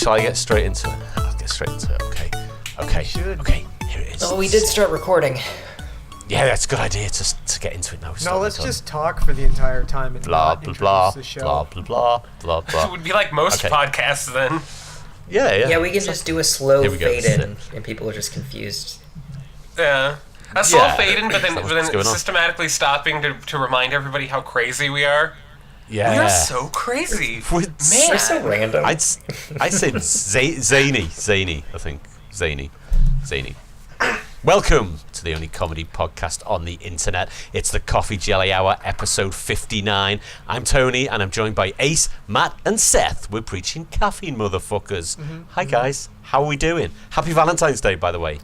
shall I get straight into it? I'll get straight into it. Okay. Here it is. Oh, we did start recording. Yeah, that's a good idea to get into it now. No, let's just talk for the entire time and blah not blah introduce blah the show. blah blah blah blah. It would be like most podcasts then. Yeah. Yeah, we can just do a slow Here we go, fade in, and people are just confused. Yeah. A slow Yeah. fade in, but then What's going on? systematically stopping to remind everybody how crazy we are. Yeah. We are so crazy. We're We're so random. I'd say zany. I think zany. Welcome to the only comedy podcast on the internet. It's the Coffee Jelly Hour, episode 59. I'm Tony, and I'm joined by Ace, Matt, and Seth. We're preaching caffeine, motherfuckers. Hi guys, how are we doing? Happy Valentine's Day, by the way.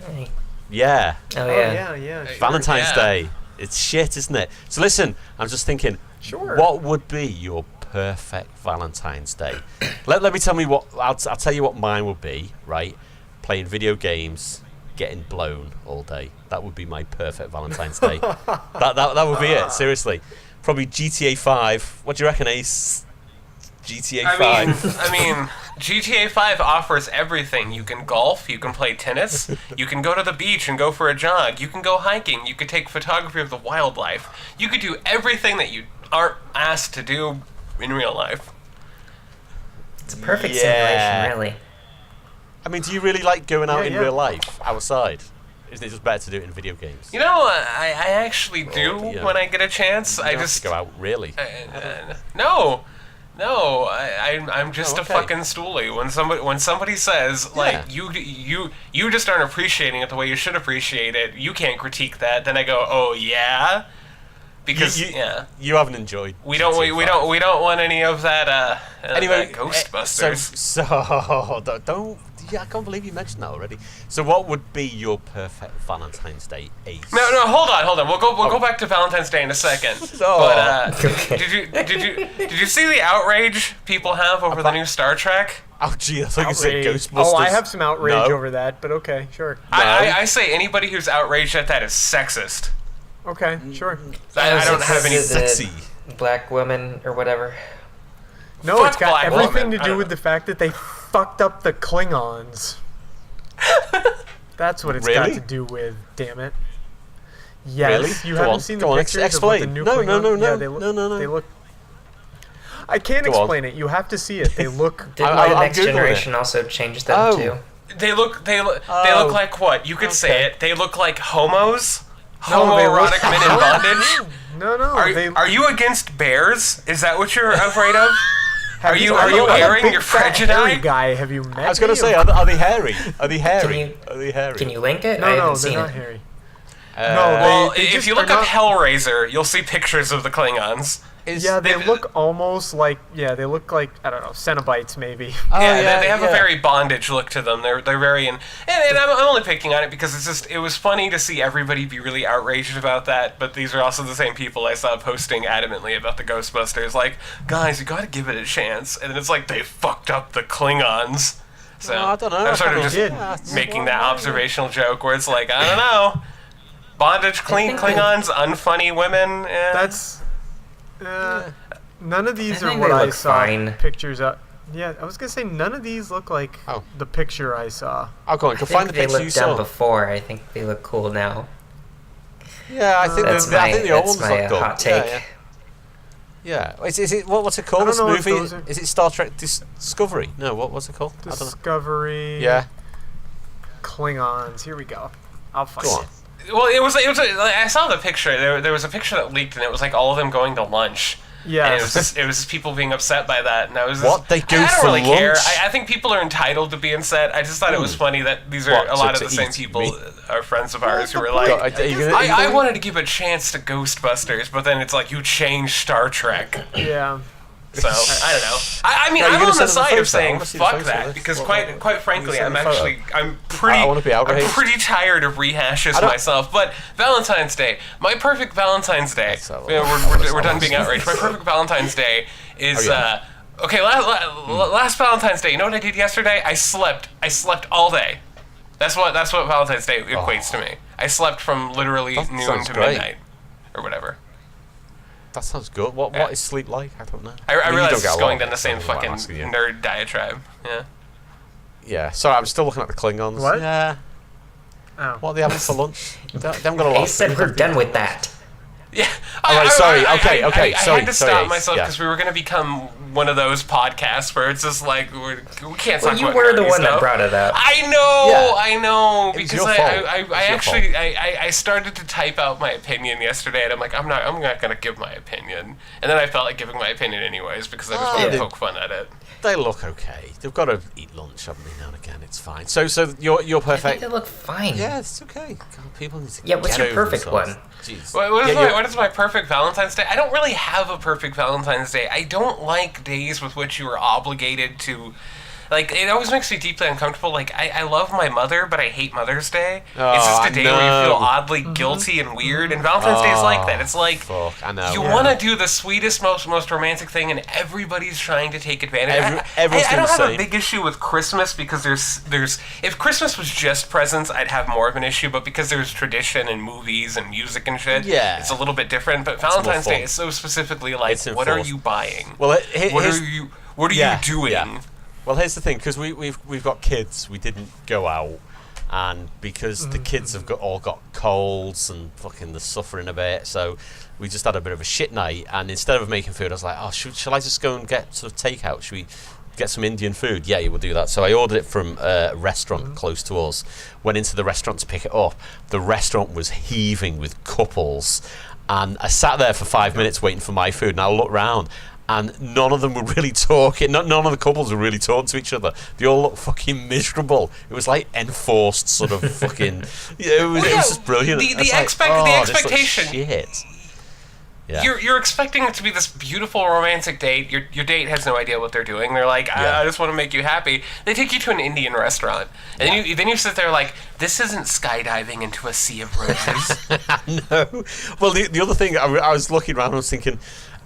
Hey. Yeah. Oh, Oh, yeah. yeah. Sure. Valentine's Day. It's shit, isn't it? So listen, I'm just thinking, Sure. what would be your perfect Valentine's Day? Let me tell me what, I'll tell you what mine would be, right? Playing video games, getting blown all day. That would be my perfect Valentine's Day. that would be it, seriously. Probably GTA 5. What do you reckon, Ace? GTA 5. I mean, GTA 5 offers everything. You can golf, you can play tennis, you can go to the beach and go for a jog, you can go hiking, you could take photography of the wildlife. You could do everything that you aren't asked to do in real life. It's a perfect Yeah. simulation, really. I mean, do you really like going out in Yeah. real life, outside? Isn't it just better to do it in video games? You know, I actually do yeah. when I get a chance. You I don't have just to go out, really. No, I'm just a okay. fucking stoolie. When somebody says like you just aren't appreciating it the way you should appreciate it, you can't critique that. Then I go, oh yeah, because You haven't enjoyed. we don't want any of that. Anyway, that Ghostbusters. So don't. Yeah, I can't believe you mentioned that already. So, what would be your perfect Valentine's Day, Ace? No, hold on. We'll go back to Valentine's Day in a second. Oh. But did you see the outrage people have over the new Star Trek? Oh, gee, I thought you said Outrage. Ghostbusters. Oh, I have some outrage No. over that, but okay, sure. I say anybody who's outraged at that is sexist. Okay, sure. I don't have any. The sexy. black woman or whatever. No, Fuck it's got Black everything Woman. to I do don't with know. the fact that they fucked up the Klingons. That's what it's got Really? to do with, damn it. Yes, Really? you Go haven't on, seen go the on, pictures of what explain. the new No, Klingons. no. Yeah, they look, No. They look. I can't Go on. explain it. You have to see it. They look. Didn't I'm the Next Googling Generation it. also change them, Oh. too? They look Oh. like what? You could say it. They look like homos. No, they look- Homoerotic men in bondage. No. Are you against bears? Is that what you're afraid of? Are you I'm a airing big your fat hairy prejudice? guy? Have you met? I was going to me? say, are they hairy? Are they hairy? Can Are they hairy? Can you link it? I No, haven't they're seen not it. hairy. Uh, No, Well, they if just you look are up not- Hellraiser, you'll see pictures of the Klingons. Yeah, they look almost like I don't know, Cenobites maybe. They have a very bondage look to them. They're very and I'm only picking on it because it was funny to see everybody be really outraged about that. But these are also the same people I saw posting adamantly about the Ghostbusters. Like, guys, you got to give it a chance. And it's like they fucked up the Klingons. So I don't know. I'm sort of They just did. making that observational joke where it's like, I don't know, bondage Klingons, unfunny women. That's none of these I are think what they I look saw fine. pictures of. Yeah, I was gonna say none of these look like the picture I saw. I'll go on. Go I find the think they picture you looked dumb saw. before. I think they look cool now. Yeah, I think That's I think the old that's ones my look good. hot take. Yeah. Is it what's it called? I This don't know if movie? those are- Is it Star Trek Discovery? No, what's it called? I don't know. Discovery. Yeah. Klingons. Here we go. I'll find Go on. it. Well, it was like, I saw the picture. There was a picture that leaked, and it was like all of them going to lunch. Yeah. And it was just people being upset by that, and I was just, What? They go I don't for really care. lunch? I think people are entitled to be upset. I just thought it was funny that these are What, a lot to of the same eat, people meat? are friends of ours who were God, like, are you gonna- I wanted to give a chance to Ghostbusters, but then it's like you changed Star Trek. Yeah. So I don't know. I mean, No, you're I'm gonna on the send them the side of photo. I saying wanna see the fuck photo of that this. because What- quite frankly, send I'm me a photo. actually I'm wanna be outraged. pretty tired of rehashes don't- myself. But Valentine's Day, my perfect Valentine's Day. That's a- We're done being outraged. My perfect Valentine's Day is okay. Last Valentine's Day. You know what I did yesterday? I slept all day. That's what Valentine's Day equates to me. I slept from literally That noon sounds to great. midnight, or whatever. That sounds good. What is sleep like? I don't know. I mean, you realize don't get it's a going lot down the of same it, so I'm fucking asking you. nerd diatribe. Yeah. Yeah. Sorry, I'm still looking at the Klingons. What? Yeah. Oh. What are they having for lunch? They haven't got a lot. He of said food, we're have they? done with that. Yeah. Alright, sorry. Okay, I sorry, had to sorry, stop Ace. myself Yeah. because we were going to become one of those podcasts where it's just like we can't Well, talk you about were the nerdy one that stuff. brought it up. I know, Yeah. I know, It was because your fault. It I was your actually fault. I started to type out my opinion yesterday, and I'm like I'm not going to give my opinion, and then I felt like giving my opinion anyways because I just wanted to poke fun at it. They look okay. They've got to eat lunch, haven't they, now and again? It's fine. So you're I think perfect. they look fine. Yeah, it's okay. God, people need to Yeah, what's get your over perfect themselves. one? Jeez. What is my perfect Valentine's Day? I don't really have a perfect Valentine's Day. I don't like days with which you are obligated to... Like, it always makes me deeply uncomfortable. Like, I love my mother, but I hate Mother's Day. Oh, It's just a day where you feel no. oddly guilty and weird, and Valentine's Day is like that. It's like, Fuck, I know. you Yeah. want to do the sweetest, most romantic thing, and everybody's trying to take advantage. Everyone's I don't doing the have a same. big issue with Christmas because there's if Christmas was just presents, I'd have more of an issue. But because there's tradition and movies and music and shit, Yeah. it's a little bit different. But more Valentine's fun. Day is so specifically like, It's what are enforced. you buying? Well, What are Yeah, you doing? yeah. Well, here's the thing, because we've got kids. We didn't go out, and because the kids have all got colds and fucking they're suffering a bit, so we just had a bit of a shit night. And instead of making food, I was like, oh, shall I just go and get sort of takeout? Should we get some Indian food? Yeah, you will do that. So I ordered it from a restaurant close to us. Went into the restaurant to pick it up. The restaurant was heaving with couples, and I sat there for 5 minutes waiting for my food, and I looked round. And none of them were really talking. None of the couples were really talking to each other. They all looked fucking miserable. It was like enforced sort of fucking. It was just brilliant. The It's like, the this looks expectation. shit. Yeah. You're expecting it to be this beautiful romantic date. Your date has no idea what they're doing. They're like, I just want to make you happy. They take you to an Indian restaurant, and then you sit there like, this isn't skydiving into a sea of roses. No. Well, the other thing, I was looking around and I was thinking,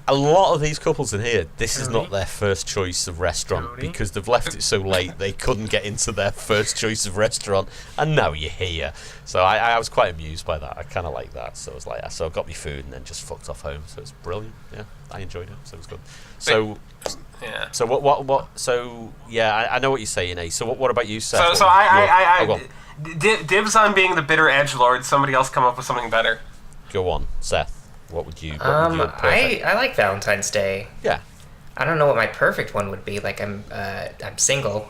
a lot of these couples in here, this is not their first choice of restaurant because they've left it so late they couldn't get into their first choice of restaurant, and now you're here. So I was quite amused by that. I kind of like that. So I was like, so I got my food and then just fucked off home. So it's brilliant. Yeah, I enjoyed it. So it was good. So Yeah. so what? So yeah, I know what you're saying, Ace. So what about you, Seth? So Go on. dibs on being the bitter edgelord. Somebody else come up with something better. Go on, Seth. What would you? Perfect? I like Valentine's Day. Yeah. I don't know what my perfect one would be. Like I'm single,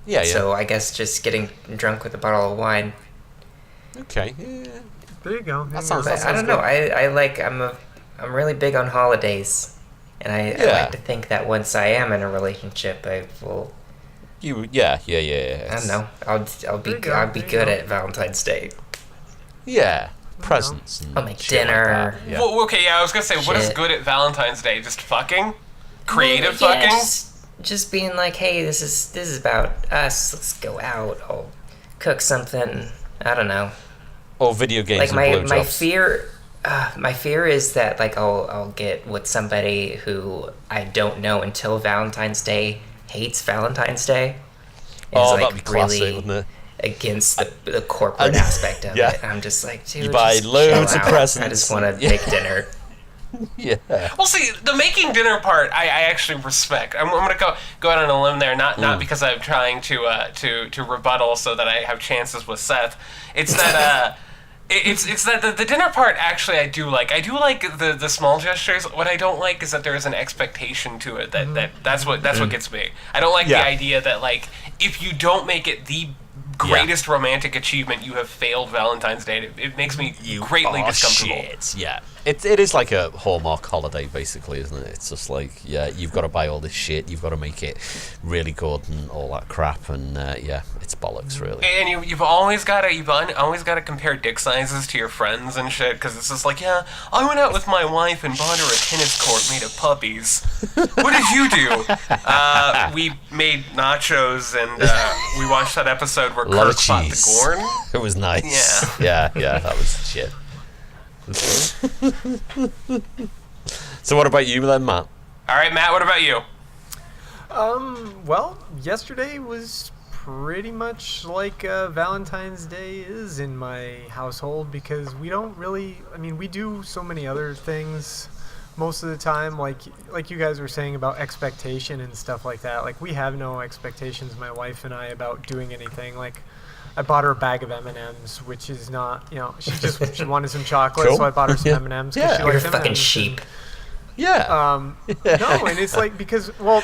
Yeah. so I guess just getting drunk with a bottle of wine. Okay. Yeah. There you go. That sounds. But I don't know. I'm really big on holidays, and I like to think that once I am in a relationship, I will. Yeah. I don't know. I'll be good at Valentine's Day. Yeah. Presents. And I'll make shit like dinner. that. Yeah. Well, okay, yeah, I was gonna say, what is Shit. good at Valentine's Day? Just fucking? Creative Well, fucking? Just being like, hey, this is about us. Let's go out. I'll cook something. I don't know. Or video games Like and my blowjobs. my fear is that like I'll get with somebody who I don't know until Valentine's Day hates Valentine's Day. And Oh, is, that'd be classic, really wouldn't it? against the corporate aspect of yeah. it. I'm just like, dude, You buy just loads chill of out. presents. I just want to Yeah. make dinner. Yeah. Well, see, the making dinner part, I actually respect. I'm gonna go out on a limb there, not because I'm trying to rebuttal so that I have chances with Seth. It's that it's that the dinner part actually I do like. I do like the small gestures. What I don't like is that there is an expectation to it. That's what gets me. I don't like the idea that like if you don't make it the greatest romantic achievement, you have failed Valentine's Day. It makes me greatly discomfortable. Shit. Yeah. It is like a Hallmark holiday, basically, isn't it? It's just like, yeah, you've got to buy all this shit, you've got to make it really good and all that crap, and yeah, it's bollocks, really. And you've always got to compare dick sizes to your friends and shit, because it's just like, yeah, I went out with my wife and bought her a tennis court made of puppies. What did you do? We made nachos and we watched that episode where A lot Kirk of fought the cheese. Gorn. It was nice. Yeah, that was shit. So what about you then, Matt? All right, Matt, what about you? Well, yesterday was pretty much like Valentine's Day is in my household because we don't really, I mean, we do so many other things, most of the time, like you guys were saying about expectation and stuff like that. Like we have no expectations, my wife and I, about doing anything. Like I bought her a bag of M&Ms, which is not, she wanted some chocolate, Cool. so I bought her some M&Ms. Yeah. She You're a likes fucking M&Ms. sheep. Yeah. No, and it's like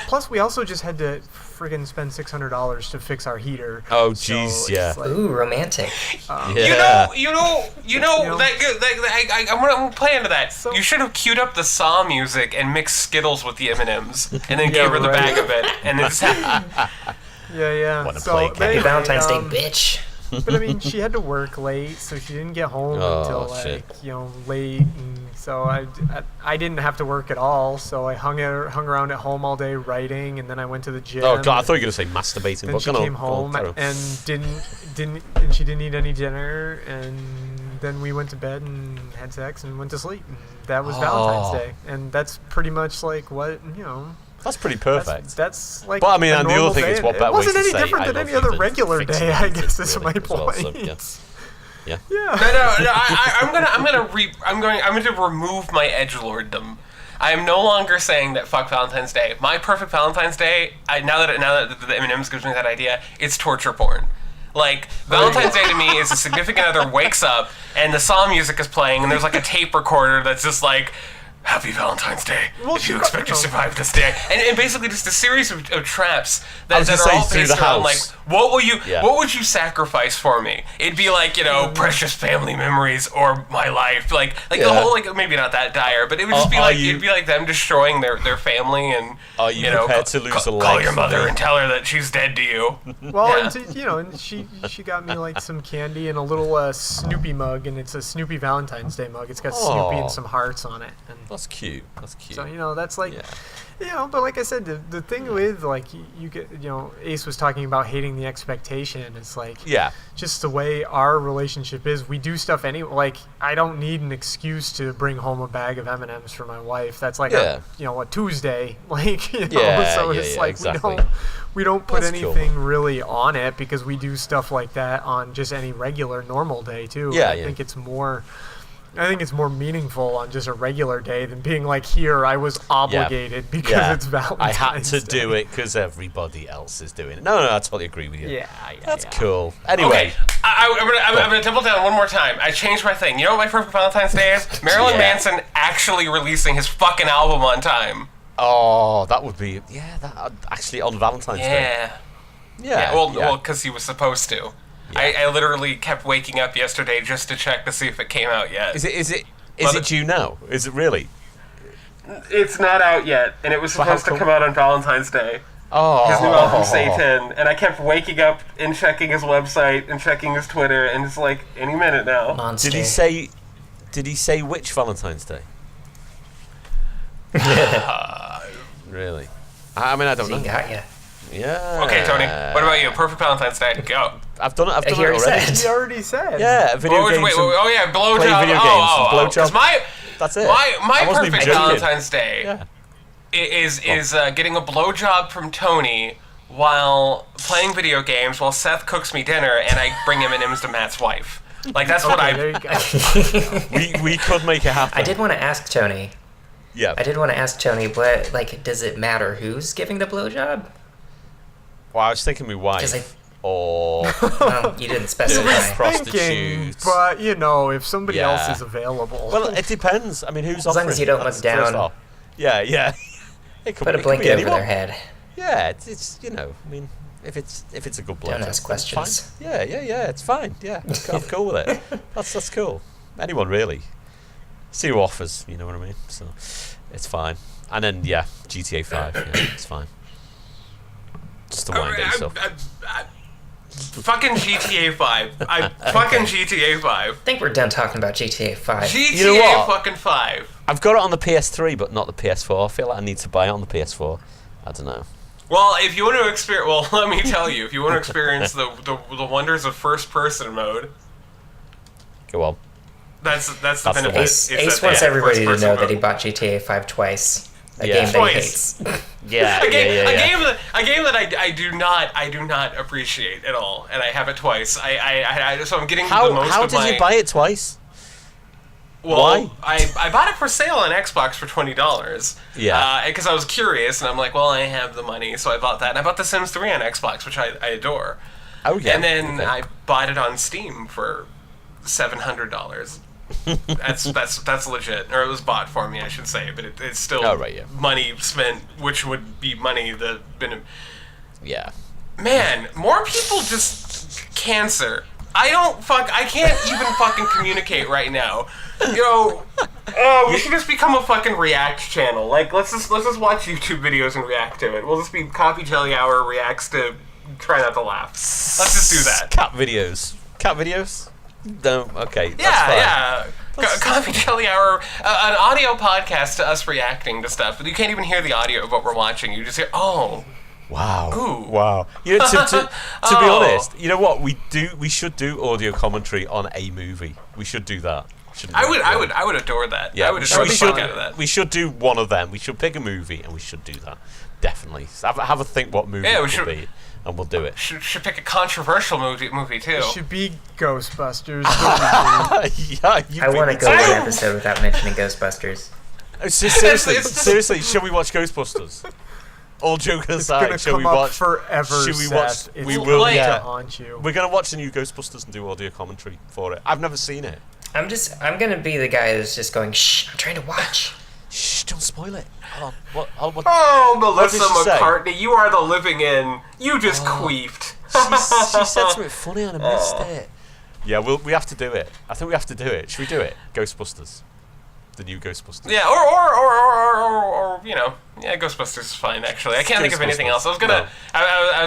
plus we also just had to friggin' spend $600 to fix our heater. Oh, So jeez, it's yeah. like, Ooh, romantic. Yeah. You know, I'm gonna play into that. So- You should have queued up the Saw music and mixed Skittles with the M&Ms, and then Yeah, gave her the right. bag of it, and then just Yeah. Wanna So play they- Happy game. Valentine's Day, bitch. But I mean, she had to work late, so she didn't get home Oh, until shit. late, and so I didn't have to work at all. So I hung around at home all day writing, and then I went to the gym. Oh god, I thought you were gonna say masturbating. Then but she go on, came go on, home carry on. and and she didn't eat any dinner, and then we went to bed and had sex and went to sleep. And that was Valentine's Day, and that's pretty much like what That's pretty perfect. That's like. But I mean, a and the normal other thing day, is, what and better it way wasn't to any say different I than love any you other than regular fixing day. I music, guess is really, my as well, so, point. yeah. Yeah. I'm going to remove my edgelorddom. I am no longer saying that fuck Valentine's Day. My perfect Valentine's Day, now that the M&Ms gives me that idea, it's torture porn. Like, Valentine's Day to me is a significant other wakes up and the Saw music is playing and there's like a tape recorder that's just like, Happy Valentine's Day. Well, if you she- expect to survive this day, and basically just a series of traps I was that gonna are all say, through based the around like, house. what would you sacrifice for me? It'd be like precious family memories or my life, like the Yeah. whole maybe not that dire, but it would just be Are like you- it'd be like them destroying their family and Are you prepared to lose a leg call your for mother me? and tell her that she's dead to you. Well, Yeah. and she got me like some candy and a little Snoopy mug, and it's a Snoopy Valentine's Day mug. It's got Snoopy Aw. and some hearts on it. And That's cute. That's cute. so that's like, Yeah. but like I said, the thing with like you get Ace was talking about hating the expectation. It's like Yeah. just the way our relationship is. We do stuff anyway. Like I don't need an excuse to bring home a bag of M&Ms for my wife. That's like Yeah. a Tuesday. Like Yeah, so yeah, it's yeah, like exactly. we don't put That's cool. anything really on it because we do stuff like that on just any regular normal day too. Yeah, I yeah. think it's more meaningful on just a regular day than being like, here I was obligated because it's Valentine's I had to Day. do it because everybody else is doing it. No, I totally agree with you. Yeah, That's yeah. cool. Anyway, Okay, I'm gonna double down one more time. I changed my thing. You know what my perfect Valentine's Day is? Marilyn Yeah. Manson actually releasing his fucking album on time. oh, that would be that actually on Valentine's Day. Yeah. Yeah. Well, because he was supposed to. I literally kept waking up yesterday just to check to see if it came out yet. Is it Mother- due now? Is it really? It's not out yet, and it was But how supposed to come- come out on Valentine's Day. Oh, His new album, Satan, and I kept waking up and checking his website and checking his Twitter, and it's like any minute now. Monster. Did he say which Valentine's Day? Really? I mean, I don't know. He got ya. Yeah. Okay, Tony, what about you? Perfect Valentine's Day. Go. I've done it. I've done He it already already. said. He already said. Yeah, video Wait, games. wait, and oh yeah, blowjob. play video games and blowjob. 'Cause my That's it. my I wasn't even perfect joking. Valentine's Day Yeah. is getting a blowjob from Tony while playing video games while Seth cooks me dinner and I bring M&Ms to Matt's wife. Like that's what Okay, I. there you go. We could make it happen. I did want to ask Tony. Yeah. What, like, does it matter who's giving the blowjob? Well, I was thinking my 'Cause wife or Well, you didn't specify. Thinking, prostitutes. but if somebody else Yeah. is available. Well, it depends. I mean, who's As long offering? as you don't That's look the first down. off. Yeah. It could Put a it could be blanket over anyone. their head. Yeah, it's I mean, if it's a good blowjob, Don't ask then questions. fine. Yeah, it's fine. Yeah, I'm cool with it. That's cool. Anyone really. See who offers. You know what I mean? So it's fine. And then GTA 5. Yeah, it's fine. Just the wine day stuff. Fucking GTA 5. Fucking GTA 5. I think we're done talking about GTA 5. GTA You know what? fucking 5. I've got it on the PS3, but not the PS4. I feel like I need to buy it on the PS4. I don't know. Well, if you want to experience, let me tell you, if you want to experience the wonders of first person mode, Go on. that's the the benefit. one. Ace is that wants they have everybody to first-person know that mode. he bought GTA 5 twice. A Yeah. game that Twice. he hates. Yeah, A game yeah. a game that I do not appreciate at all, and I have it twice. So I'm getting the most How of did my. you buy it twice? Well, Why? I bought it for sale on Xbox for $20. Yeah. Because I was curious, and I'm like, well, I have the money, so I bought that. And I bought The Sims 3 on Xbox, which I adore. Oh yeah. And then Okay. I bought it on Steam for $700. That's legit, or it was bought for me, I should say. But it's still money spent, which would be money that been. Yeah. Man, more people just cancer. I can't even fucking communicate right now. We should just become a fucking React channel. Like, let's just watch YouTube videos and react to it. We'll just be Coffee Jelly Hour reacts to Try Not to Laugh. Let's just do that. Cat videos. Cat videos? No, okay. Yeah. Coffee Jelly Hour, an audio podcast to us reacting to stuff. But you can't even hear the audio of what we're watching. You just hear, oh. Wow. Ooh. Wow. You know, to be honest, you know what? We should do audio commentary on a movie. We should do that. I would adore that. Yeah, I would adore the fuck out of that. We should do one of them. We should pick a movie and we should do that. Definitely. Have a think what movie it should be, and we'll do it. Should pick a controversial movie too. It should be Ghostbusters. Yeah, I want to go one episode without mentioning Ghostbusters. Seriously, shall we watch Ghostbusters? All joking aside, shall we watch forever? Should we watch? We will. To Yeah. haunt you. We're gonna watch the new Ghostbusters and do audio commentary for it. I've never seen it. I'm gonna be the guy that's just going, shh, I'm trying to watch. Shh, don't spoil it. Hold on. What, Oh, Melissa what did she McCartney, you are the living in. You just queefed. She said something funny and I missed it. Yeah, we have to do it. I think we have to do it. Should we do it? Ghostbusters. The new Ghostbusters. Yeah, or Ghostbusters is fine actually. I can't think of anything else. I was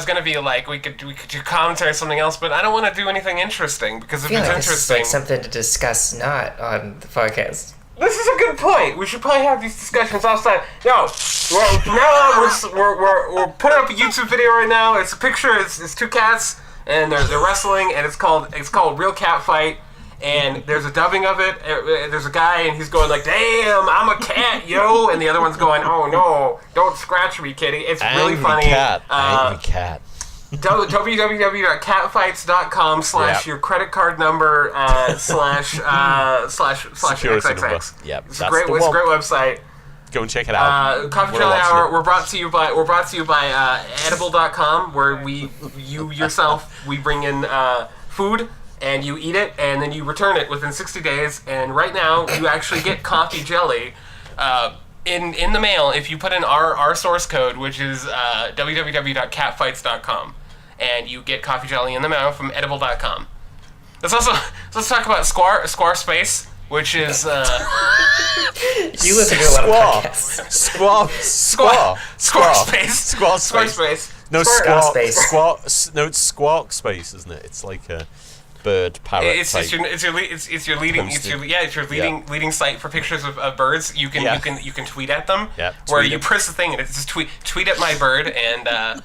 gonna be like we could do commentary or something else, but I don't want to do anything interesting because if it's This is interesting, like something to discuss not on the podcast. this is a good point. We should probably have these discussions outside. No, from now on we're putting up a YouTube video right now. It's a picture. It's two cats and they're wrestling, and it's called Real Cat Fight. And there's a dubbing of it. There's a guy, and he's going like, "Damn, I'm a cat, yo!" And the other one's going, "Oh no, don't scratch me, kitty." It's really funny. Angry cat. www.catfights.com / your credit card number / Security number. XXX. Yep, It's a great website. Go and check it out. Coffee Jelly Hour. We're brought to you by edible.com, where we bring in food. And you eat it, and then you return it within 60 days. And right now, you actually get coffee jelly in the mail if you put in our source code, which is www.catfights.com, and you get coffee jelly in the mail from edible.com. Let's talk about Squarespace, which is You listen to a lot of podcasts. Squarespace. No, Squarespace. No, it's Squawkspace, isn't it? It's like a bird parrot. It's your leading site for pictures of birds. You can tweet at them. Yeah, where you press the thing and it's just tweet at my bird, and a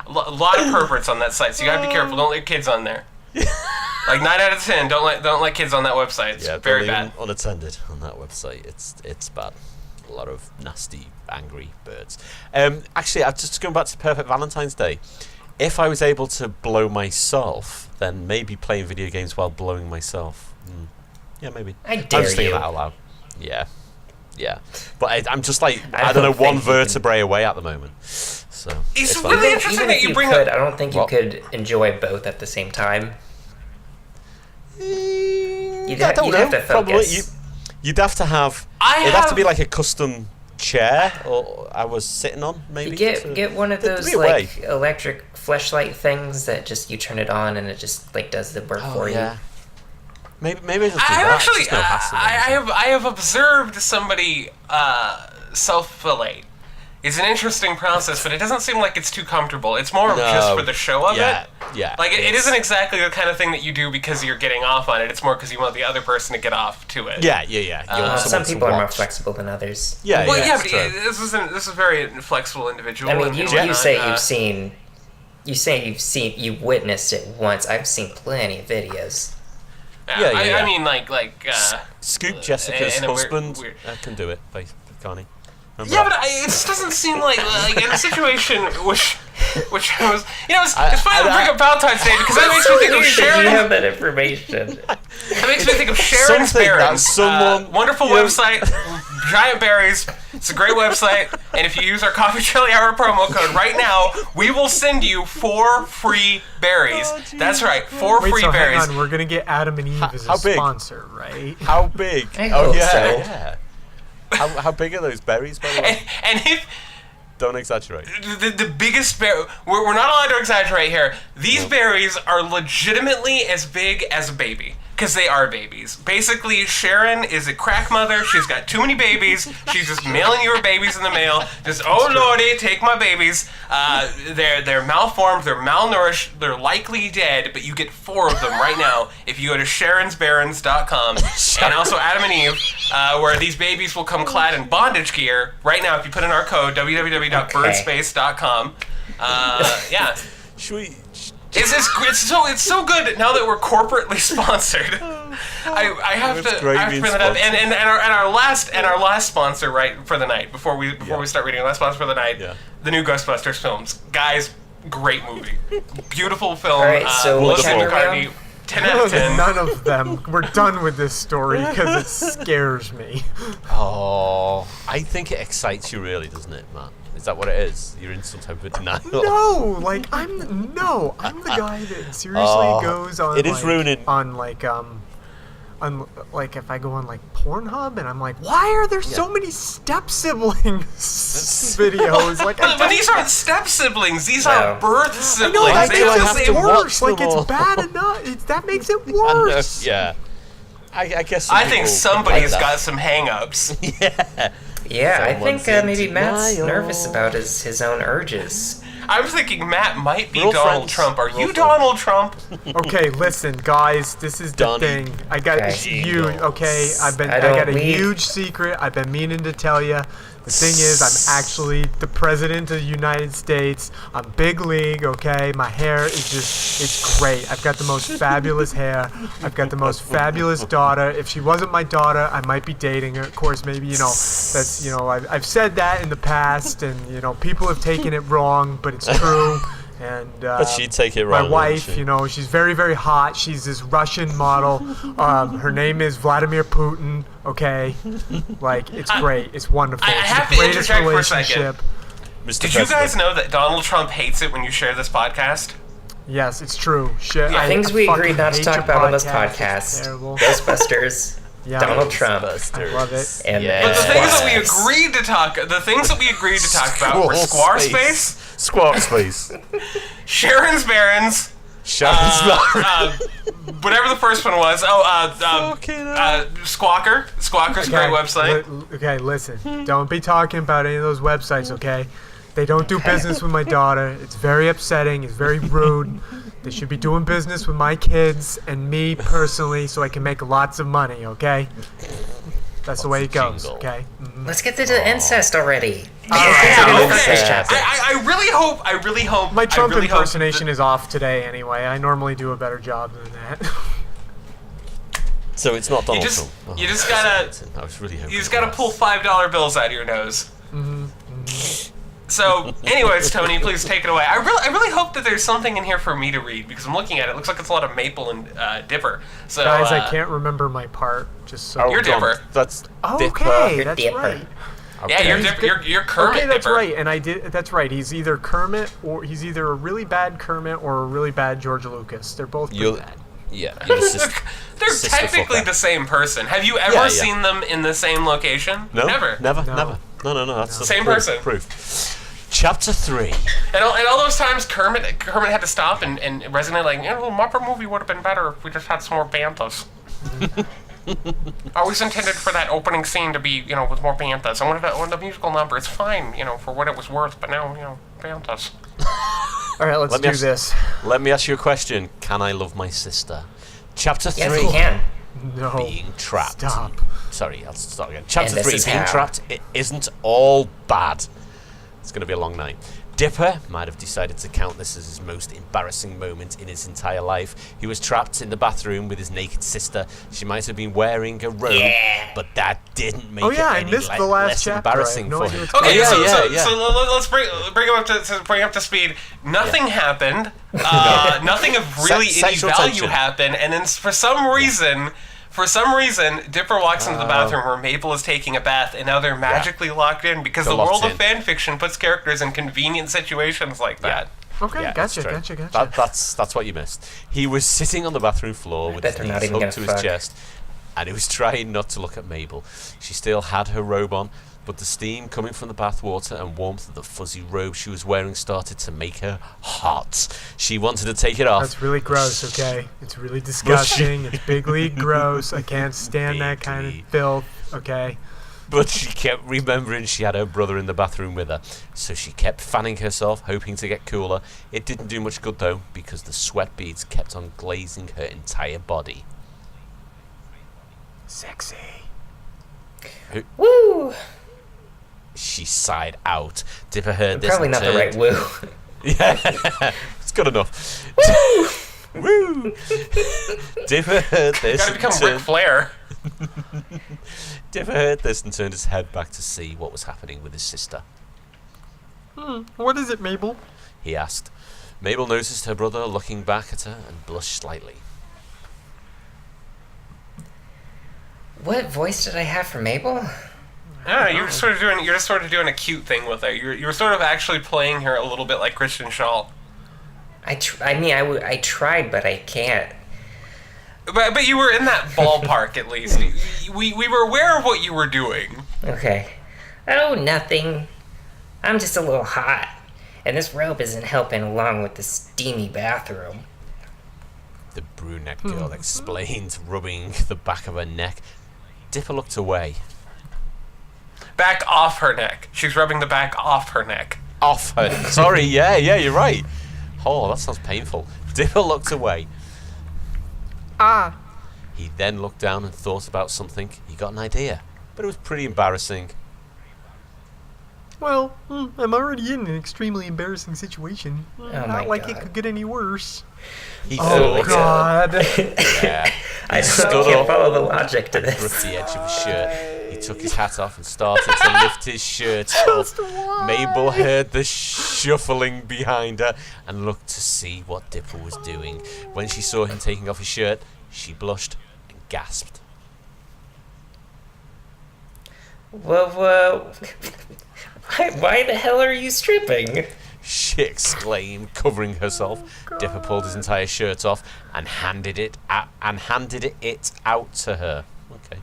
lot of perverts on that site. So you gotta be careful. Don't let kids on there. Like 9 out of 10, don't let kids on that website. It's very bad. Unattended on that website. It's bad. A lot of nasty, angry birds. Actually, I'm just going back to Perfect Valentine's Day. If I was able to blow myself, then maybe playing video games while blowing myself. Yeah, maybe. I dare I'm just thinking you. that out loud. Yeah. But I'm just like, I don't know, one vertebrae away at the moment. So It's fine. really interesting Even that if you you bring could, up. I don't think you could enjoy both at the same time. You'd I don't know. have to Probably focus. you'd have to have. It'd have to be like a custom chair, or I was sitting on maybe. You get one of there'd those be a way. like electric fleshlight things that just you turn it on and it just like does the work for you. Maybe I just do I that. actually, It's just no hassle, I have observed somebody self-fillet. It's an interesting process, but it doesn't seem like it's too comfortable. It's more just for the show of it. Yeah. Like, it isn't exactly the kind of thing that you do because you're getting off on it. It's more because you want the other person to get off to it. Yeah. Some people are more flexible than others. Yeah, Well, yeah, but this is a very flexible individual. I mean, and you whatnot. say you've witnessed it once. I've seen plenty of videos. Yeah. I mean, like Scoop Jessica's in a husband weird- can do it, can't he? Remember Yeah, that? but it just doesn't seem like in a situation which which was, it's funny to bring up Valentine's Day because that makes me think of You Sharon. have that information. That makes me think of Sharon's Something that Barons. someone- Wonderful website, Giant Berries. It's a great website, and if you use our Coffee Chili Hour promo code right now, we will send you 4 free berries. That's right, 4 Wait, free so berries. hang on, we're gonna get Adam and Eve as how a big? sponsor, right? How big? I hope so. Yeah. How big are those berries, by the way? And if Don't exaggerate. the biggest berry, we're not allowed to exaggerate here. These berries are legitimately as big as a baby. Because they are babies. Basically, Sharon is a crack mother. She's got too many babies. She's just mailing you her babies in the mail. Just, oh lordy, take my babies. They're malformed, they're malnourished, they're likely dead, but you get 4 of them right now if you go to SharonsBarons.com. And also Adam and Eve, where these babies will come clad in bondage gear. Right now, if you put in our code, www.birdspace.com. Yeah. Should we... It's so good now that we're corporately sponsored. I have to bring that up. And our last sponsor right for the night before we start reading our last sponsor for the night, the new Ghostbusters films. Guys, great movie, beautiful film. All right, so what Melissa camera McCartney, 10 out of 10. None of them. We're done with this story because it scares me. Oh, I think it excites you really, doesn't it, Matt? Is that what it is? You're in some type of denial. No, like I'm the guy that seriously goes on. It is ruining. On like if I go on like Pornhub and I'm like, why are there so many step siblings videos? Like, But these aren't step siblings. These are birth siblings. No, that I feel I makes have it to watch worse. them Like it's all. bad enough. That makes it worse. Yeah. I guess. some I think people somebody's like that. got some hang-ups. Yeah. Yeah, I think Someone's maybe in Matt's denial. nervous about his own urges. I'm thinking Matt might be We're all Donald friends. Trump. Are We're all you friends. Donald Trump? Okay, listen, guys. This is the Donnie. thing. I got Okay. it's you. Okay, I I got don't a leave. huge secret. I've been meaning to tell you. The thing is, I'm actually the president of the United States. I'm big league, okay? My hair is it's great. I've got the most fabulous hair. I've got the most fabulous daughter. If she wasn't my daughter, I might be dating her. Of course, maybe, that's, I've said that in the past, and, people have taken it wrong, but it's true. And But she'd take it my wrong, wife, wouldn't she? she's very, very hot. She's this Russian model. Her name is Vladimir Putin. Okay, like it's great. It's wonderful. I It's have the to greatest interject for a second. relationship. Mr. Did you guys President. know that Donald Trump hates it when you share this podcast? Yes, it's true. Shit, Yeah, Things we fucking agreed not to hate talk your about on this It's podcast. terrible. Ghostbusters, Yeah, Donald Trump, I love it. and Yeah. But the things that we Squarespace. agreed to talk about were Squarespace, Squarespace. Sharon's Barons, Sharon's Barons. whatever the first one was. Squawker. Squawker's a great website. Okay, listen. Don't be talking about any of those websites, okay? They don't do business with my daughter. It's very upsetting. It's very rude. They should be doing business with my kids and me personally so I can make lots of money, okay? That's the way it goes, Jingle. okay? Let's get to the incest already. Yeah, Let's okay. finish this chapter. I really hope. My Trump I really hope impersonation is off today anyway. I normally do a better job than that. So it's not Donald just- Trump. you just gotta- I was really hoping You just it gotta was. pull $5 bills out of your nose. So, anyways, Tony, please take it away. I really hope that there's something in here for me to read because I'm looking at it. It looks like it's a lot of maple and dipper. So, Guys, I can't remember my part, just so... You're Don- Dipper. That's Okay, Dipper. that's Dipper. right. Yeah, you're Dipper. You're Kermit Okay, that's Dipper. right, and that's right. He's either Kermit or he's either a really bad Kermit or a really bad George Lucas. They're both pretty You're, bad. yeah, you're the sister. They're sister technically fucker. the same person. Have you ever Yeah, yeah. seen them in the same location? No, Never. never. No. No. That's Same proof, person. Proof. Chapter 3. And all those times Kermit had to stop and resonate like, the Muppet movie would have been better if we just had some more banthas. Always intended for that opening scene to be, with more banthas. I wanted the musical number. It's fine, for what it was worth, but now, banthas. All right, let's Let me do ask- this. Let me ask you a question. Can I love my sister? Chapter 3. Yes, we can. Oh, No. Being trapped. Stop. Sorry, I'll start again. Chapter And this 3, is being how. trapped. It isn't all bad. It's going to be a long night. Dipper might have decided to count this as his most embarrassing moment in his entire life. He was trapped in the bathroom with his naked sister. She might have been wearing a robe, but that didn't make it any less embarrassing for him. Okay, so let's bring him up to speed. Nothing happened. Nothing of really any value happened, and then for some reason, Dipper walks into the bathroom where Mabel is taking a bath, and now they're magically locked in because the world of fan fiction puts characters in convenient situations like that. Okay, gotcha. That's what you missed. He was sitting on the bathroom floor with his knees hugged to his chest, and he was trying not to look at Mabel. She still had her robe on, but the steam coming from the bathwater and warmth of the fuzzy robe she was wearing started to make her hot. She wanted to take it off. That's really gross, okay? It's really disgusting. It's big league gross. I can't stand that kind of filth, okay? But she kept remembering she had her brother in the bathroom with her, so she kept fanning herself, hoping to get cooler. It didn't do much good, though, because the sweat beads kept on glazing her entire body. Sexy. Woo! She sighed out. Dipper heard this. Probably not the right woo. Yeah, it's good enough. Woo! Dipper heard this. Gotta become Ric Flair. Dipper heard this and turned his head back to see what was happening with his sister. What is it, Mabel? He asked. Mabel noticed her brother looking back at her and blushed slightly. What voice did I have for Mabel? Yeah, you're just sort of doing a cute thing with her. You're sort of actually playing her a little bit like Christian Shaw. I tried, but I can't. But you were in that ballpark at least. We were aware of what you were doing. Okay. Oh, nothing. I'm just a little hot, and this robe isn't helping along with the steamy bathroom. The brunette girl explained, rubbing the back of her neck. Dipper looked away. Back off her neck. She's rubbing the back off her neck. Off her. Sorry, yeah, you're right. Oh, that sounds painful. Dipper looked away. He then looked down and thought about something. He got an idea, but it was pretty embarrassing. Well, I'm already in an extremely embarrassing situation. Not like it could get any worse. He God. Yeah. I can't follow the logic to this. Gripped the edge of his shirt. He took his hat off and started to lift his shirt off. Mabel heard the shuffling behind her and looked to see what Dipper was doing. When she saw him taking off his shirt, she blushed and gasped. Whoa. Why the hell are you stripping? She exclaimed, covering herself. Dipper pulled his entire shirt off and handed it out to her. Okay.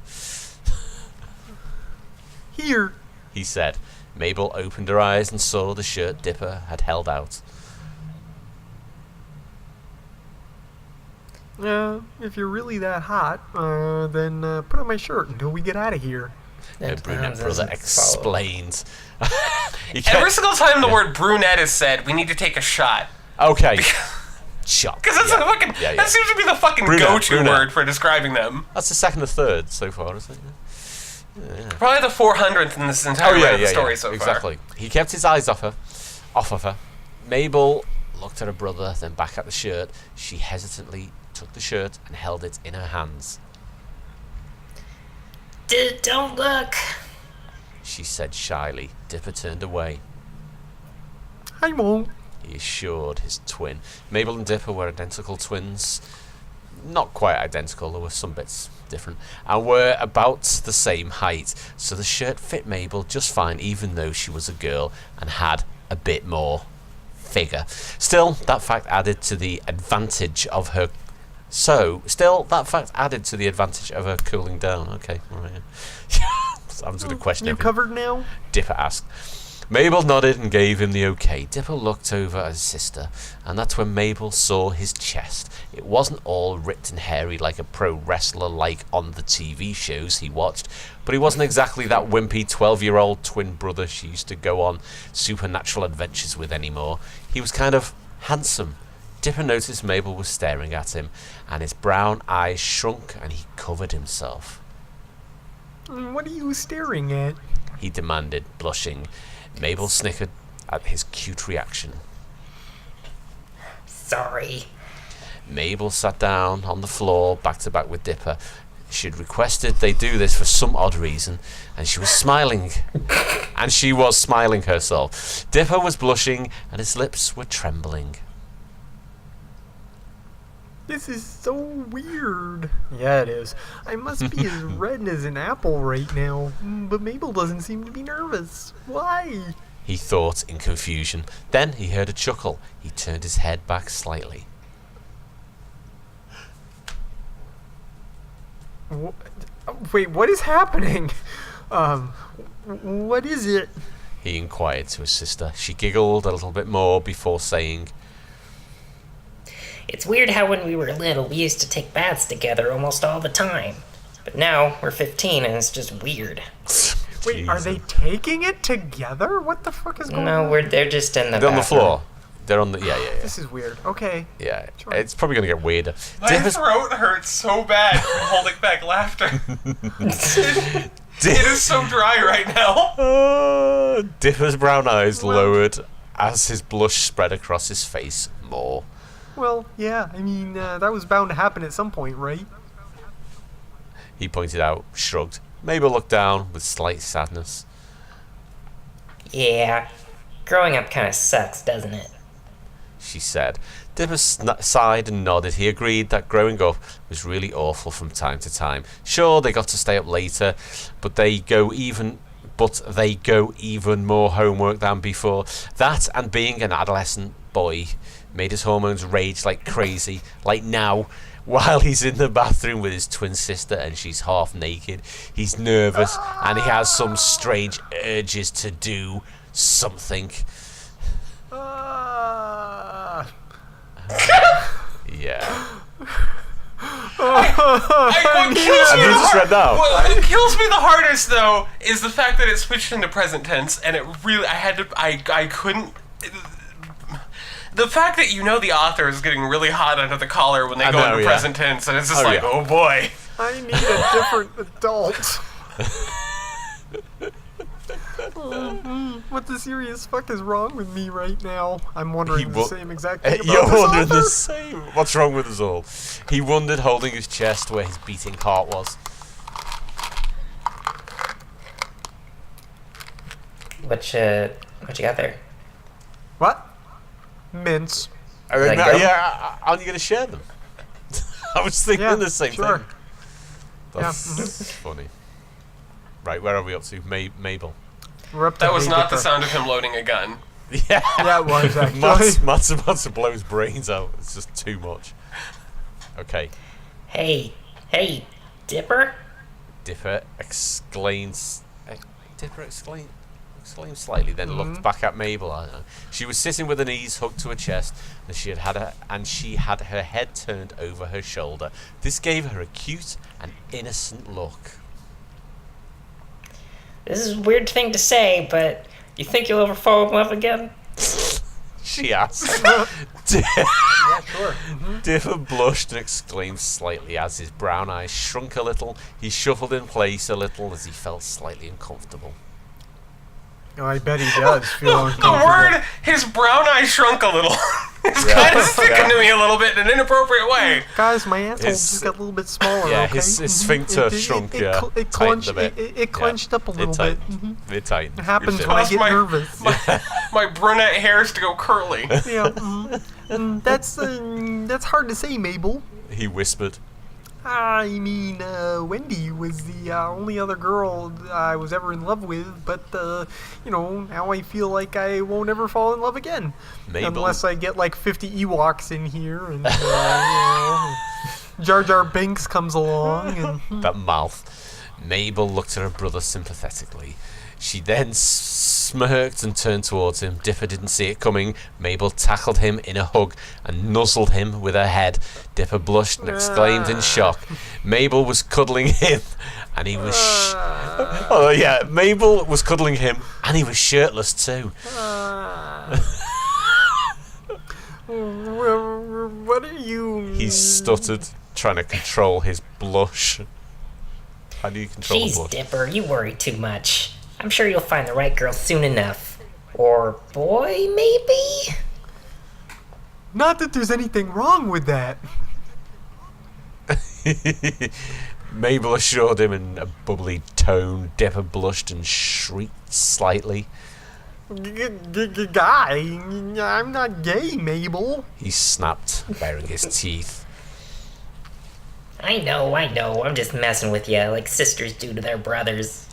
Here, he said. Mabel opened her eyes and saw the shirt Dipper had held out. If you're really that hot, then put on my shirt until we get out of here. Her brunette brother explained. Every single time the word brunette is said, we need to take a shot. Okay. Shot. Because that's that seems to be the fucking go-to word for describing them. That's the second or third so far, isn't it? Yeah. Probably the 400th in this entire story so far. Exactly. He kept his eyes off of her. Mabel looked at her brother, then back at the shirt. She hesitantly took the shirt and held it in her hands. Don't look, she said shyly. Dipper turned away. I won't, he assured his twin. Mabel and Dipper were identical twins. Not quite identical, there were some bits different, and were about the same height, so the shirt fit Mabel just fine, even though she was a girl and had a bit more figure. Still, that fact added to the advantage of her cooling down. Okay, alright. I'm just going to question you everything. Covered now? Dipper asked. Mabel nodded and gave him the okay. Dipper looked over at his sister, and that's when Mabel saw his chest. It wasn't all ripped and hairy like a pro wrestler like on the TV shows he watched, but he wasn't exactly that wimpy 12-year-old twin brother she used to go on supernatural adventures with anymore. He was kind of handsome. Dipper noticed Mabel was staring at him, and his brown eyes shrunk and he covered himself. What are you staring at? He demanded, blushing. Mabel snickered at his cute reaction. Sorry. Mabel sat down on the floor, back to back with Dipper. She had requested they do this for some odd reason, and she was smiling. And she was smiling herself. Dipper was blushing, and his lips were trembling. This is so weird. Yeah, it is. I must be as red as an apple right now, but Mabel doesn't seem to be nervous. Why? He thought in confusion. Then he heard a chuckle. He turned his head back slightly. Wait, what is happening? What is it? He inquired to his sister. She giggled a little bit more before saying, It's weird how when we were little, we used to take baths together almost all the time. But now we're 15 and it's just weird. Wait, are they taking it together? What the fuck is going on? No, they're just in the They're on the bathroom. floor. They're on the... Yeah. This is weird. Okay. Yeah, Sure. it's probably going to get weirder. My throat hurts so bad from holding back laughter. It is so dry right now. Dipper's brown eyes lowered as his blush spread across his face more. Well, yeah, I mean, that was bound to happen at some point, right? He pointed out, shrugged. Mabel looked down with slight sadness. Yeah. Growing up kind of sucks, doesn't it? She said. Dipper sighed and nodded. He agreed that growing up was really awful from time to time. Sure, they got to stay up later, but they go even more homework than before. That and being an adolescent boy made his hormones rage like crazy. Like now, while he's in the bathroom with his twin sister and she's half naked, he's nervous and he has some strange urges to do something. Yeah. What kills And me you just read that. What kills me the hardest, though, is the fact that it switched into present tense, and it really, I couldn't. The fact that the author is getting really hot under the collar when they go into present tense, and it's just oh boy. I need a different adult. What the serious fuck is wrong with me right now? I'm wondering the same exact thing about You're this wondering author. the same. What's wrong with us all? He wondered, holding his chest where his beating heart was. What you got there? What? Mints. Like gum? Yeah, aren't you going to share them? I was thinking the same sure. thing. That's funny. Right, where are we up to? Mabel. We're up to That was not the Dipper. sound of him loading a gun. Yeah. Yeah, it was actually. Matt's about to blow his brains out. It's just too much. Okay. Hey, Dipper? Dipper exclaimed slightly, then looked back at Mabel. She was sitting with her knees hugged to her chest, and she had her head turned over her shoulder. This gave her a cute and innocent look. This is a weird thing to say, but you think you'll ever fall in love again? She asked. Yeah, sure. Dipper blushed and exclaimed slightly as his brown eyes shrunk a little. He shuffled in place a little as he felt slightly uncomfortable. Oh, I bet he does feel The uncomfortable. word, his brown eye shrunk a little. It's kind of sticking to me a little bit in an inappropriate way. Guys, my asshole His- just got a little bit smaller. Yeah, okay? his sphincter shrunk, It tightened clenched, a bit. it clenched up a little bit. It tightened. It happens It when I Caused get my- nervous. My brunette hairs to go curly. Yeah, that's hard to say, Mabel. He whispered. I mean, Wendy was the only other girl I was ever in love with, but, now I feel like I won't ever fall in love again. Mabel. Unless I get like 50 Ewoks in here and, Jar Jar Binks comes along and... That mouth. Mabel looked at her brother sympathetically. She then smirked and turned towards him. Dipper didn't see it coming. Mabel tackled him in a hug and nuzzled him with her head. Dipper blushed and exclaimed in shock. Mabel was cuddling him, and he was... Mabel was cuddling him, and he was shirtless too. What are you... He stuttered, trying to control his blush. How do you control a Jeez, blush? Dipper, you worry too much. I'm sure you'll find the right girl soon enough. Or boy, maybe? Not that there's anything wrong with that. Mabel assured him in a bubbly tone. Dipper blushed and shrieked slightly. Guy, I'm not gay, Mabel. He snapped, baring his teeth. I know. I'm just messing with you like sisters do to their brothers.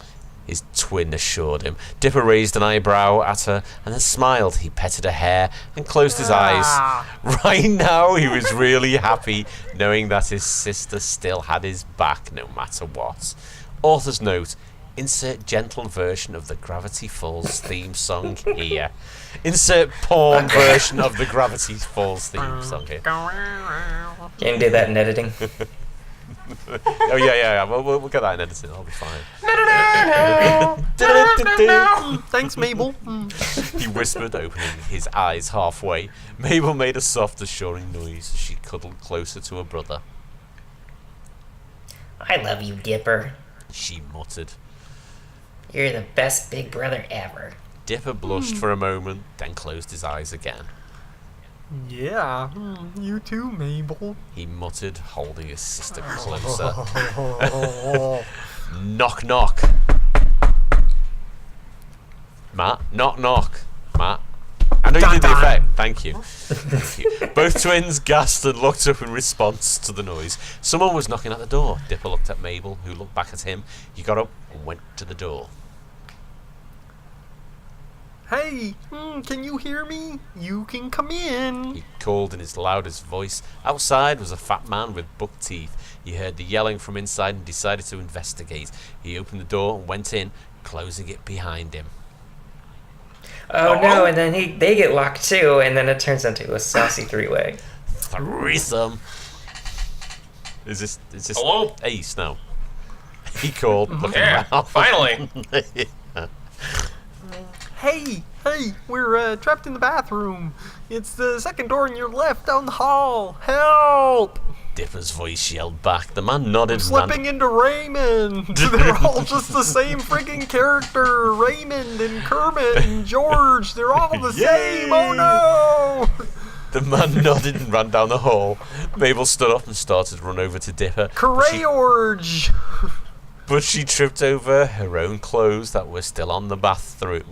His twin assured him. Dipper raised an eyebrow at her and then smiled. He petted her hair and closed his eyes. Right now, he was really happy knowing that his sister still had his back no matter what. Author's note: insert gentle version of the Gravity Falls theme song here. Insert porn version of the Gravity Falls theme song here. Can you do that in editing? Oh yeah. We'll get that in editing. I'll be fine. Thanks, Mabel. He whispered, opening his eyes halfway. Mabel made a soft, assuring noise as she cuddled closer to her brother. I love you, Dipper. She muttered. You're the best big brother ever. Dipper blushed for a moment, then closed his eyes again. Yeah, you too, Mabel. He muttered, holding his sister closer. Knock, knock. Matt, knock, knock. Matt. I know you did the effect. Thank you. Thank you. Both twins gasped and looked up in response to the noise. Someone was knocking at the door. Dipper looked at Mabel, who looked back at him. He got up and went to the door. Hey, can you hear me? You can come in. He called in his loudest voice. Outside was a fat man with buck teeth. He heard the yelling from inside and decided to investigate. He opened the door and went in, closing it behind him. Oh no, and then they get locked too, and then it turns into a saucy three-way. Threesome. Is this Hello? Ace now? He called, looking Yeah, around. finally. Hey, we're trapped in the bathroom. It's the second door on your left down the hall. Help! Dipper's voice yelled back. The man nodded. Slipping into Raymond. They're all just the same friggin' character. Raymond and Kermit and George. They're all the same. Oh no! The man nodded and ran down the hall. Mabel stood up and started to run over to Dipper. Crayorge! But she tripped over her own clothes that were still on the bathroom.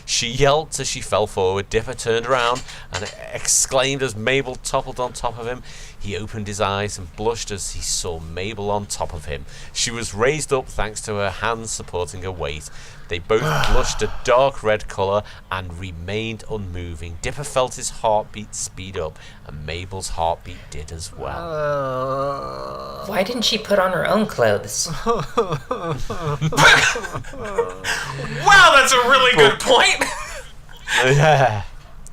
She yelped as she fell forward. Dipper turned around and exclaimed as Mabel toppled on top of him. He opened his eyes and blushed as he saw Mabel on top of him. She was raised up thanks to her hands supporting her weight. They both blushed a dark red colour and remained unmoving. Dipper felt his heartbeat speed up, and Mabel's heartbeat did as well. Why didn't she put on her own clothes? Wow, that's a really good point. Yeah.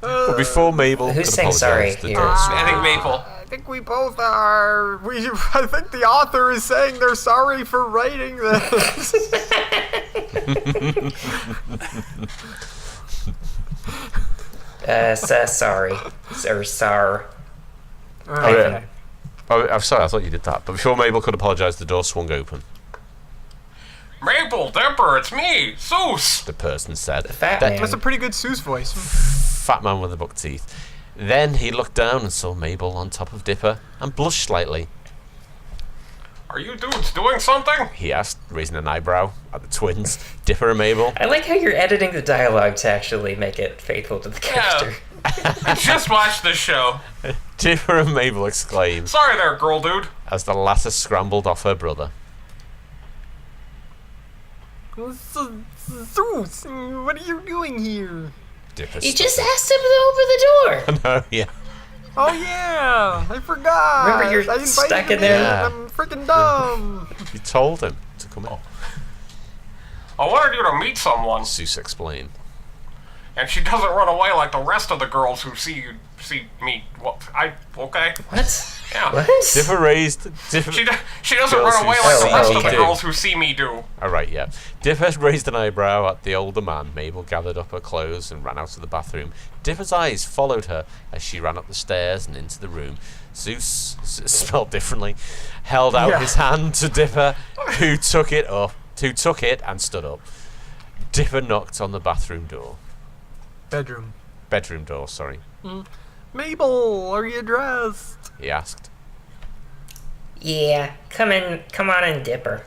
But before Mabel Who's could saying sorry apologise, the here? door swung I think open. Maple. I think we both are. I think the author is saying they're sorry for writing this. Sorry. Or sar. Okay. Oh, I'm sorry, I thought you did that. But before Mabel could apologise, the door swung open. Maple, Dipper, it's me, Seuss. The person said. Fat That man. That's a pretty good Seuss voice. fat man with the buck teeth. Then he looked down and saw Mabel on top of Dipper and blushed slightly. Are you dudes doing something? He asked, raising an eyebrow at the twins, Dipper and Mabel. I like how you're editing the dialogue to actually make it faithful to the character. I just watched this show. Dipper and Mabel exclaimed Sorry there, girl dude. as the latter scrambled off her brother. Zeus, what are you doing here? Dipper You just asked him to open the door. No, yeah. Oh yeah, I forgot. Remember you're I invited stuck in him there? Yeah. I'm freaking dumb. You told him to come in. I wanted you to meet someone, Zeus explained. and she doesn't run away like the rest of the girls who see me. Well, okay? What? Yeah. What? Dipper raised. She doesn't Girls run away who like the see rest me of the do. girls who see me do. Alright, yeah. Dipper raised an eyebrow at the older man. Mabel gathered up her clothes and ran out of the bathroom. Dipper's eyes followed her as she ran up the stairs and into the room. Zeus, spelled differently, held out his hand to Dipper, who took it and stood up. Dipper knocked on the bathroom door. Bedroom. Bedroom door, sorry. Mabel, are you dressed? He asked. Yeah, come on in, Dipper.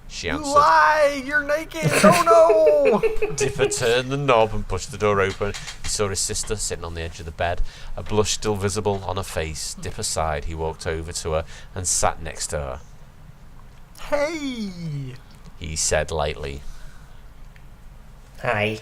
She You answered. lie! You're naked! Oh no! Dipper turned the knob and pushed the door open. He saw his sister sitting on the edge of the bed, a blush still visible on her face. Dipper sighed. He walked over to her and sat next to her. Hey! He said lightly. Hi.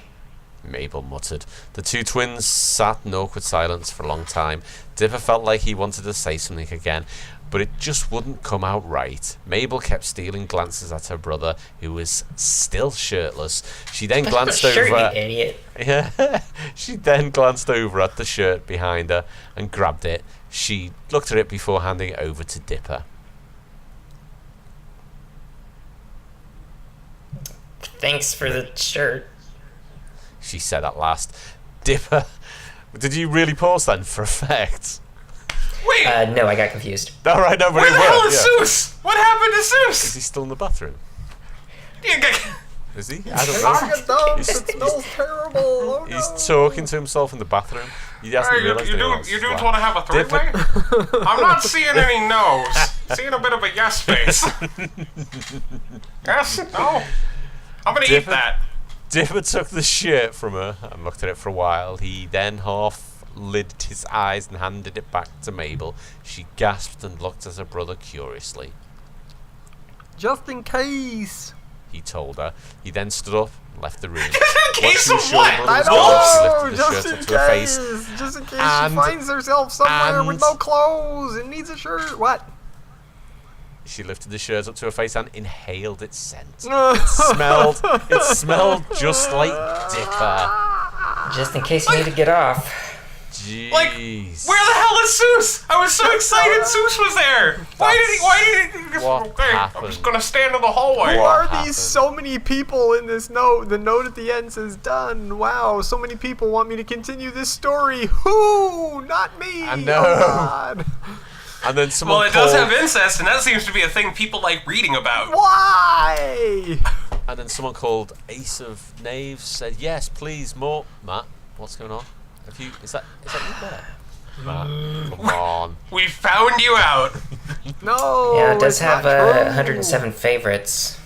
Mabel muttered. The two twins sat in awkward silence for a long time. Dipper felt like he wanted to say something again, but it just wouldn't come out right. Mabel kept stealing glances at her brother, who was still shirtless. She then glanced Sure, you over. idiot. Yeah. She then glanced over at the shirt behind her and grabbed it. She looked at it before handing it over to Dipper. Thanks for the shirt. She said at last. Dipper, did you really pause then for effect? Wait, No, I got confused. All right, no, but where it the hell worked, is yeah. Zeus? What happened to Is Zeus? he still in the bathroom? Is he? I don't know. Knock it down! It He's- smells terrible! Oh no! He's talking to himself in the bathroom. He hasn't Hey, realised you anyone dudes else is want around. to have a three-way? I'm not seeing any no's. Seeing a bit of a yes face. Yes? No? I'm gonna eat Dipper- that. Dipper took the shirt from her and looked at it for a while. He then half lid his eyes and handed it back to Mabel. She gasped and looked at her brother curiously. Just in case! He told her. He then stood up and left the room. In Once case she was of sure her what? brother was I gone, she know! lifted the Just shirt in up to her face. case! Just in case And- she finds herself somewhere and- with no clothes and needs a shirt. What? She lifted the shirt up to her face and inhaled its scent. It smelled just like Dipper. Just in case you need to get off. Jeez. Like, where the hell is Zeus? I was so excited Zeus was there. Why did he just, What okay, I'm happened? just gonna stand in the hallway. Who What are happened? these so many people in this note? The note at the end says done. Wow, so many people want me to continue this story. Who? Not me. I know. Oh, God. And then someone Well, it does called, have incest, and that seems to be a thing people like reading about. Why? and then someone called Ace of Knaves said, "Yes, please, more." Matt, what's going on? Is that you there? Matt, come on. We found you out. No. Yeah, it does it's have not true. 107 favorites.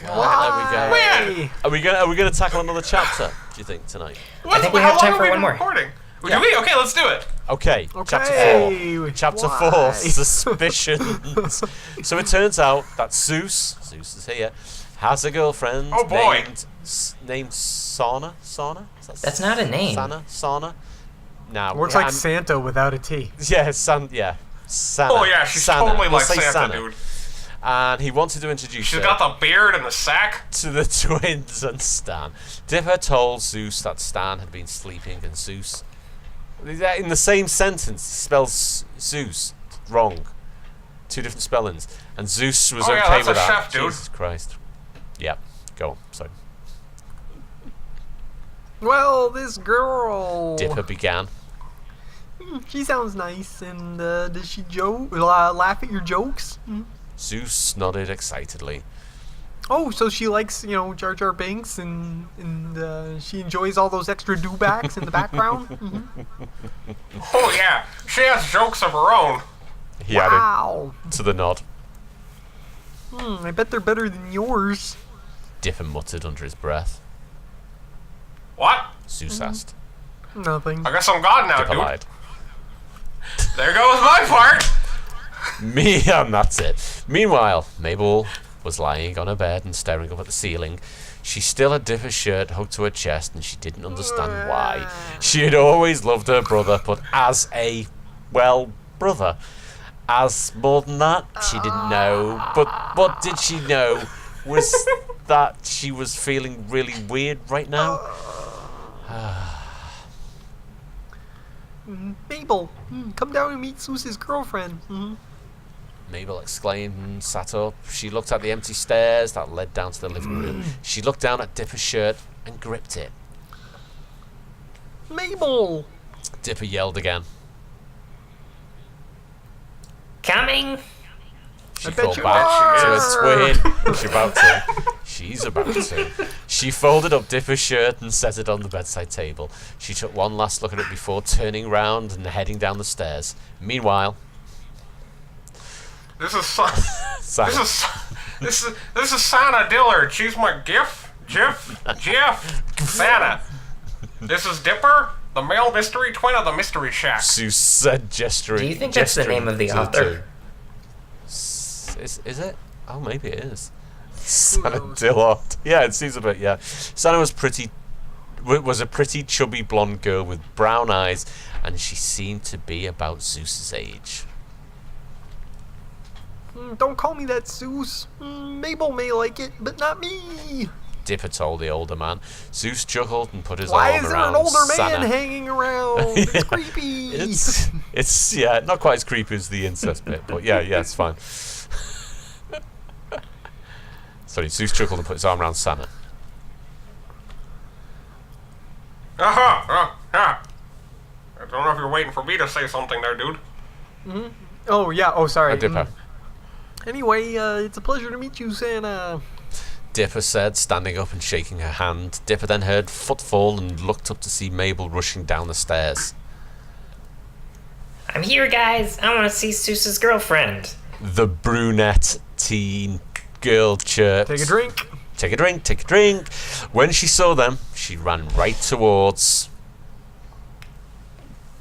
Why? Man. Are we gonna tackle another chapter? Do you think tonight? think we How have time long for have we one been more. recording? Yeah. Do we? Okay, let's do it. Okay. Okay. Chapter Why? 4. Suspicions. So it turns out that Zeus is here, has a girlfriend Oh, boy. named Sana. Sana? That's not a name. Sana. Now Works like Santa without a T. Yeah, Sana. Oh yeah, she's Sana. totally We'll like say Santa, Sana. dude. And he wanted to introduce She's her got the beard and the sack. to the twins and Stan. Dipper told Zeus that Stan had been sleeping, and Zeus, in the same sentence, spells Zeus wrong. Two different spellings. And Zeus was Oh, yeah, okay that's with a that. chef, dude. Jesus Christ. Yep. Go on. Sorry. Well, this girl. Dipper began. She sounds nice, and does she laugh at your jokes? Zeus nodded excitedly. Oh, so she likes, Jar Jar Binks, and she enjoys all those extra dewbacks in the background? Oh yeah, she has jokes of her own. He added Wow. to the nod. I bet they're better than yours. Dipper muttered under his breath. What? Zeus asked. Nothing. I guess I'm God now, Dipper dude. lied. There goes my part. And that's it. Meanwhile, Mabel was lying on her bed and staring up at the ceiling. She still had Dipper's shirt hugged to her chest, and she didn't understand why. She had always loved her brother, but as a, brother. As more than that, she didn't know. But what did she know was that she was feeling really weird right now. Mabel, come down and meet Zeus's girlfriend. Mabel exclaimed and sat up. She looked at the empty stairs that led down to the living room. She looked down at Dipper's shirt and gripped it. Mabel! Dipper yelled again. Coming. She I bet called you back are. to her twin. She about to. She's about to. She folded up Dipper's shirt and set it on the bedside table. She took one last look at it before turning round and heading down the stairs. Meanwhile, This is Santa. this is Santa Dillard. She's my Jiff, Santa. This is Dipper, the male mystery twin of the Mystery Shack. Sue said, gesturing. Do you think that's the name of the author? Is it? Oh, maybe it is. Santa Dillard. Yeah, it seems a bit. Yeah, Santa was a pretty chubby blonde girl with brown eyes, and she seemed to be about Zeus's age. Don't call me that, Zeus. Mabel may like it, but not me. Dipper told the older man. Zeus chuckled and put his Why arm is there around an older Santa. man hanging around? It's creepy. It's yeah, not quite as creepy as the incest bit, but yeah, it's fine. Sorry, Zeus chuckled and put his arm around Santa. I don't know if you're waiting for me to say something there, dude. Oh, yeah. Oh, sorry. Dipper. Anyway, it's a pleasure to meet you, Santa. Dipper said, standing up and shaking her hand. Dipper then heard footfall and looked up to see Mabel rushing down the stairs. I'm here, guys. I want to see Zeus's girlfriend. The brunette teen girl chirped. Take a drink. Take a drink, take a drink. When she saw them, she ran right towards...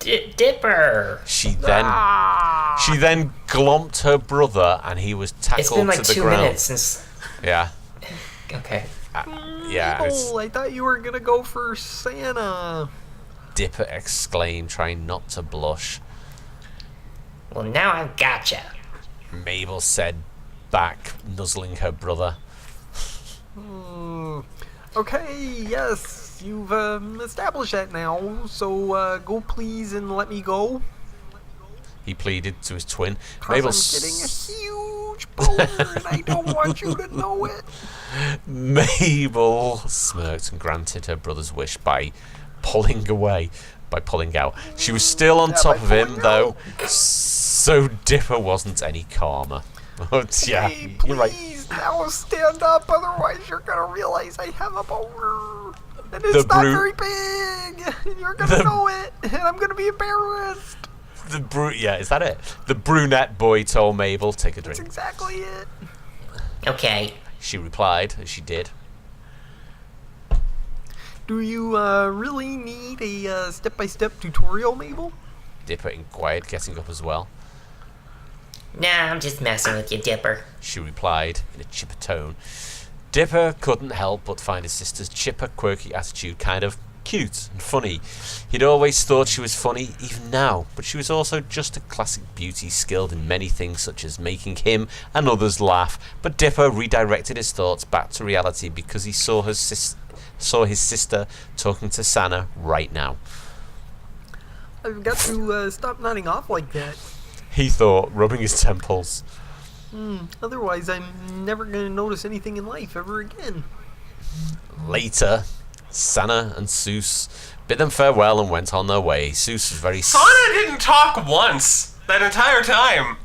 Dipper. She then glomped her brother, and he was tackled It's been like to the 2 ground. minutes since... Yeah. Okay. Yeah. Mabel, I thought you were going to go for Santa. Dipper exclaimed, trying not to blush. Well, now I've gotcha. Mabel said back, nuzzling her brother. Okay, yes, you've established that now, so go please and let me go. He pleaded to his twin. 'Cause I'm getting a huge boner and I don't want you to know it. Mabel smirked and granted her brother's wish by pulling out. She was still on top of him, though, so Dipper wasn't any calmer. Oh, yeah, Hey, you're right. please, now stand up, otherwise you're gonna realize I have a boner. And it's The not brute- very big, and you're gonna know it, and I'm gonna be embarrassed. Is that it? The brunette boy told Mabel, take a That's drink. exactly it. Okay. She replied, as she did. Do you really need a step-by-step tutorial, Mabel? Dipper inquired, getting up as well. Nah, I'm just messing with you, Dipper. She replied in a chipper tone. Dipper couldn't help but find his sister's chipper, quirky attitude kind of cute and funny. He'd always thought she was funny, even now, but she was also just a classic beauty skilled in many things such as making him and others laugh. But Dipper redirected his thoughts back to reality because he saw his sister talking to Santa right now. I've got to stop nodding off like that. He thought, rubbing his temples. Otherwise, I'm never going to notice anything in life ever again. Later, Santa and Zeus bid them farewell and went on their way. Zeus was very... Sana didn't talk once that entire time.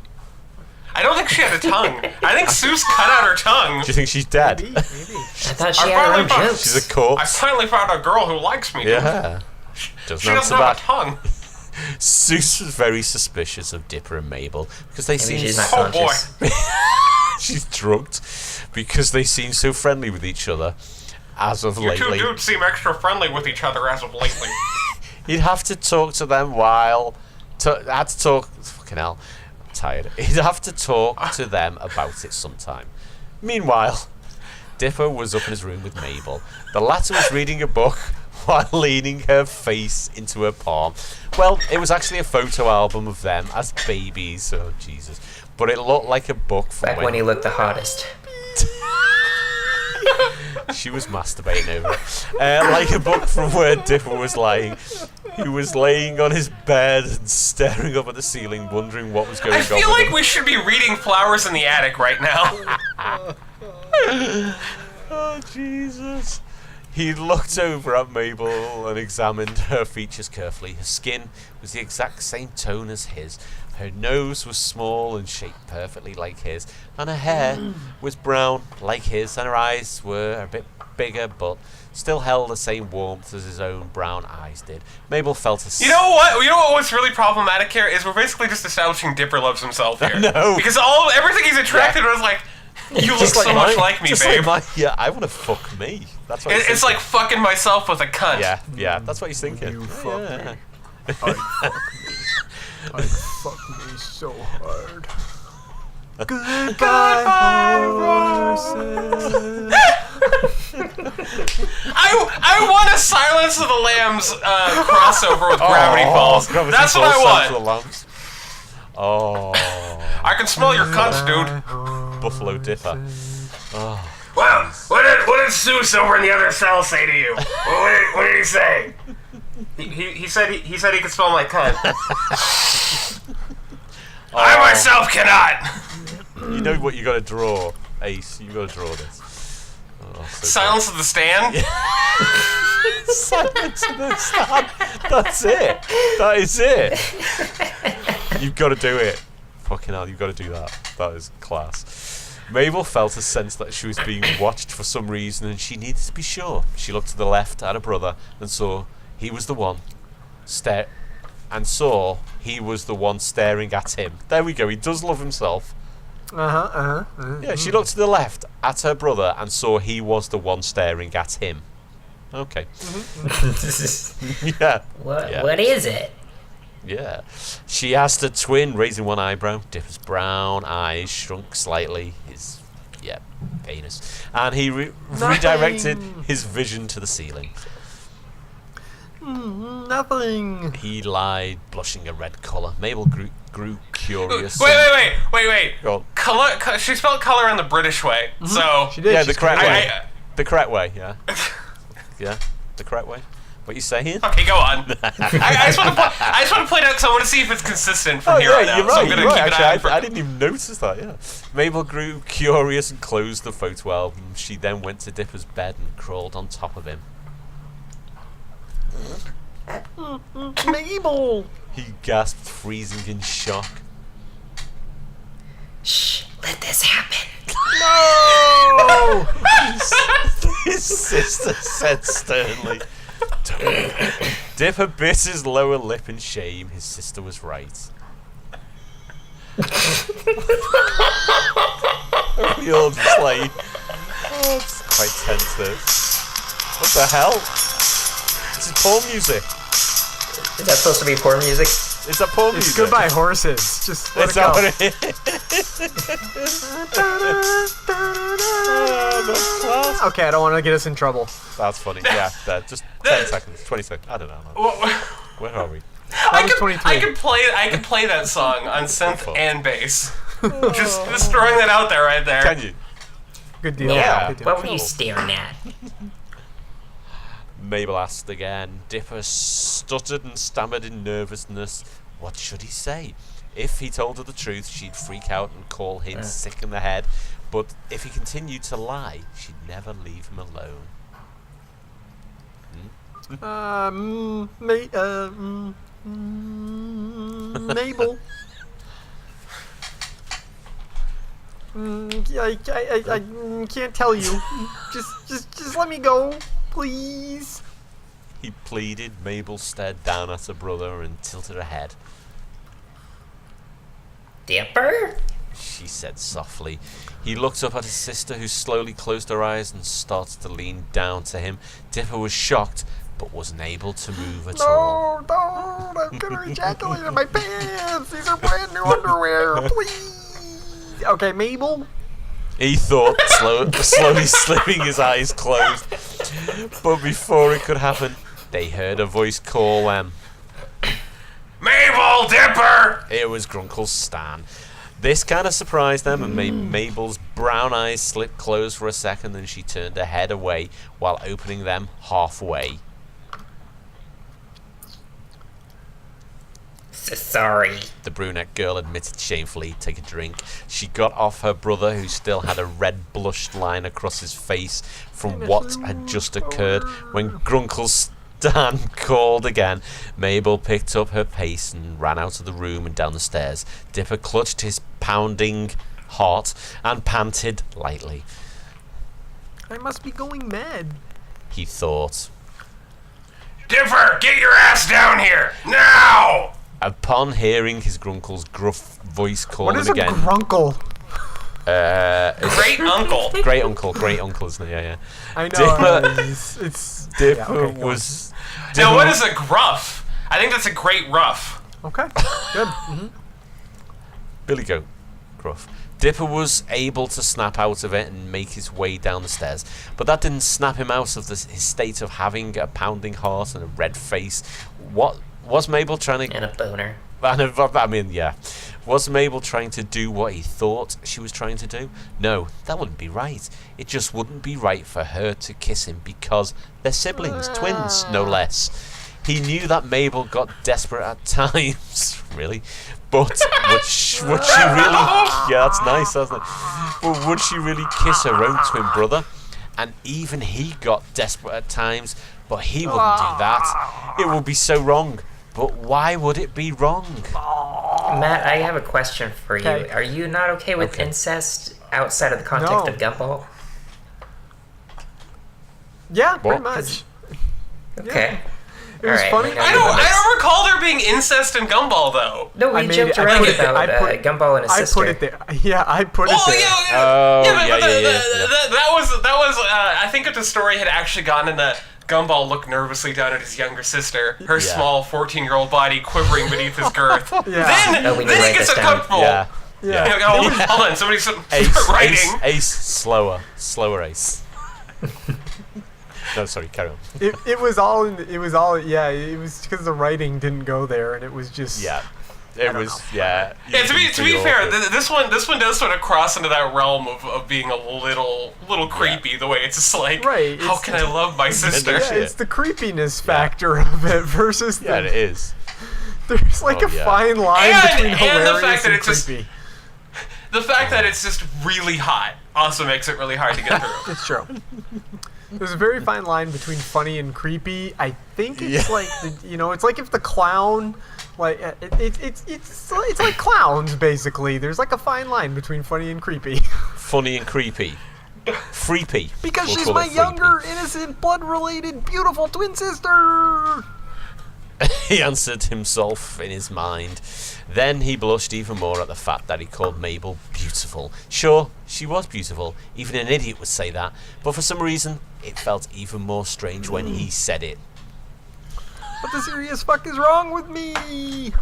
I don't think she had a tongue. I think Zeus cut out her tongue. Do you think she's dead? Maybe. I thought she I had her finally own found- jokes. She's a I corpse. finally found a girl who likes me. Yeah. She Doesn't doesn't answer have a back. tongue. Zeus was very suspicious of Dipper and Mabel because they Maybe seemed... she's not Oh boy. conscious. She's drugged because they seem so friendly with each other as of You two lately. dudes seem extra friendly with each other as of lately. He'd have to talk to them while... had to talk... Fucking hell. I'm tired. He'd have to talk to them about it sometime. Meanwhile, Dipper was up in his room with Mabel. The latter was reading a book while leaning her face into her palm. Well, it was actually a photo album of them as babies. Oh, Jesus. But it looked like a book from Back when he looked the hottest. She was masturbating over it. Like a book from where Dipper was lying. He was laying on his bed and staring up at the ceiling, wondering what was going I on feel with like him. we should be reading Flowers in the Attic right now. Oh, Jesus. He looked over at Mabel and examined her features carefully. Her skin was the exact same tone as his, Her nose was small and shaped perfectly like his, and her hair was brown like his, and her eyes were a bit bigger but still held the same warmth as his own brown eyes did. Mabel felt a... You know what? You know what's really problematic here is we're basically just establishing Dipper loves himself here. No. Because everything he's attracted was like, you look so much like me, babe. Yeah, I want to fuck me. That's what It's like fucking myself with a cunt. Yeah, that's what he's thinking. You fuck Yeah. me. I fuck me. I fuck me so hard. Goodbye, horses. I want a Silence of the Lambs crossover with Gravity Falls. Gravity That's what Falls, I Silence of want. the Lambs. Oh, I can smell your cunts, dude. Buffalo Dipper. Well, what did Seuss over in the other cell say to you? What did he say? He said he could smell my cunt. I myself cannot. You know what you got to draw, Ace. You got to draw this. Oh, so Silence of the Stand. Silence of the Stand. That's it. That is it. You've got to do it. Fucking hell, you've got to do that. That is class. Mabel felt a sense that she was being watched for some reason, and she needed to be sure. She looked to the left at her brother and saw he was the one staring at him. There we go. He does love himself. Yeah, she looked to the left at her brother and saw he was the one staring at him. Okay. Yeah. What is it? Yeah. She asked her twin, raising one eyebrow. Dipper's brown eyes shrunk slightly. His, penis. And he redirected his vision to the ceiling. Nothing. He lied, blushing a red colour. Mabel grew curious. Wait. Go on. Color. She spelled color in the British way. So She did. Yeah, She's the correct correct. way. The correct way, yeah. Yeah, the correct way. What you saying? okay, go on. I just want to play it out because I want to see if it's consistent from here on out. You're So right. I'm gonna You're right. keep an eye out Actually, for. I didn't even notice that. Yeah. Mabel grew curious and closed the photo album. She then went to Dipper's bed and crawled on top of him. Mabel. He gasped, freezing in shock. Shh, let this happen. No. His sister said sternly. Dipper bit his lower lip in shame. His sister was right. We all just like, it's quite tense this. What the hell? This is porn music. Is that supposed to be poor music? Is that porn It's music? Goodbye, horses. Just let Is it go. that what it is? That's class. Okay, I don't want to get us in trouble. That's funny. Yeah, just 10 seconds, 20 seconds. I don't know. Where are we? That was 23. I could play that song on synth and bass. just throwing that out there right there. Can you? Good deal. Yeah. Good deal. What were you staring at? Mabel asked again. Dipper stuttered and stammered in nervousness. What should he say? If he told her the truth, she'd freak out and call him sick in the head. But if he continued to lie, she'd never leave him alone. Mabel. I can't tell you. Just let me go, please. He pleaded. Mabel stared down at her brother and tilted her head. Dipper? She said softly. He looked up at his sister, who slowly closed her eyes and started to lean down to him. Dipper was shocked, but wasn't able to move at all. No, don't! I'm gonna ejaculate in my pants! These are brand new underwear! Please! Okay, Mabel? He thought, slowly slipping his eyes closed. But before it could happen, they heard a voice call them. Mabel, Dipper! It was Grunkle Stan. This kind of surprised them and made Mabel's brown eyes slip closed for a second, then she turned her head away while opening them halfway. Sorry. The brunette girl admitted shamefully. Take a drink. She got off her brother, who still had a red blushed line across his face from what had just occurred when Grunkle Dan called again. Mabel picked up her pace and ran out of the room and down the stairs. Dipper clutched his pounding heart and panted lightly. I must be going mad. He thought. Dipper, get your ass down here now! Upon hearing his grunkle's gruff voice call What him is a again. grunkle? Great uncle. Great uncle, isn't it? Yeah. I know. Dipper- It's Dipper yeah, okay, go was. Now, what is a gruff? I think that's a great rough. on. Okay. Good. Mm-hmm. Billy Goat, gruff. Dipper was able to snap out of it and make his way down the stairs, but that didn't snap him out of his state of having a pounding heart and a red face. What was Mabel trying to? And a boner. I mean, yeah. Was Mabel trying to do what he thought she was trying to do? No, that wouldn't be right. It just wouldn't be right for her to kiss him because they're siblings, twins, no less. He knew that Mabel got desperate at times, really. But would she really? Yeah, that's nice, isn't it? But would she really kiss her own twin brother? And even he got desperate at times, but he wouldn't do that. It would be so wrong. But why would it be wrong? Matt, I have a question for you. Okay. Are you not okay with incest outside of the context No. of Gumball? Yeah, pretty What? much. Okay. It was Alright, funny. we know I you don't guys- recall there being incest in Gumball, though. No, we I made joked it- I around put it there. about I put- Gumball and his I sister. put it there. Yeah, I put it Oh there. yeah, Oh, yeah, but yeah. that was. I think if the story had actually gone into Gumball looked nervously down at his younger sister, her Yeah. small 14-year-old body quivering beneath his girth. Yeah. Then Oh, we need to it write gets this down. uncomfortable. Yeah. Yeah. You know, hold on, somebody's Ace, writing. Ace, slower Ace. No, sorry, carry on. It was all. It was all. Yeah, it was because the writing didn't go there, and it was just. Yeah, it was. Yeah. Yeah, to be feel fair, awkward. this one does sort of cross into that realm of being a little creepy. The way it's just like, Right, how it's- can I love my sister? Yeah, it's the creepiness factor of it versus the. Yeah, it is. There's like Oh, a yeah. fine line between And the hilarious fact that and it's just- creepy. The fact that it's just really hot also makes it really hard to get through. It's true. There's a very fine line between funny and creepy. I think it's like it's like if the clown, like it's like clowns basically. There's like a fine line between funny and creepy. Funny and creepy. Freepy. Because We'll she's call my it freepy. younger, innocent, blood-related, beautiful twin sister. He answered himself in his mind. Then he blushed even more at the fact that he called Mabel beautiful. Sure, she was beautiful. Even an idiot would say that. But for some reason, it felt even more strange when he said it. What the serious fuck is wrong with me?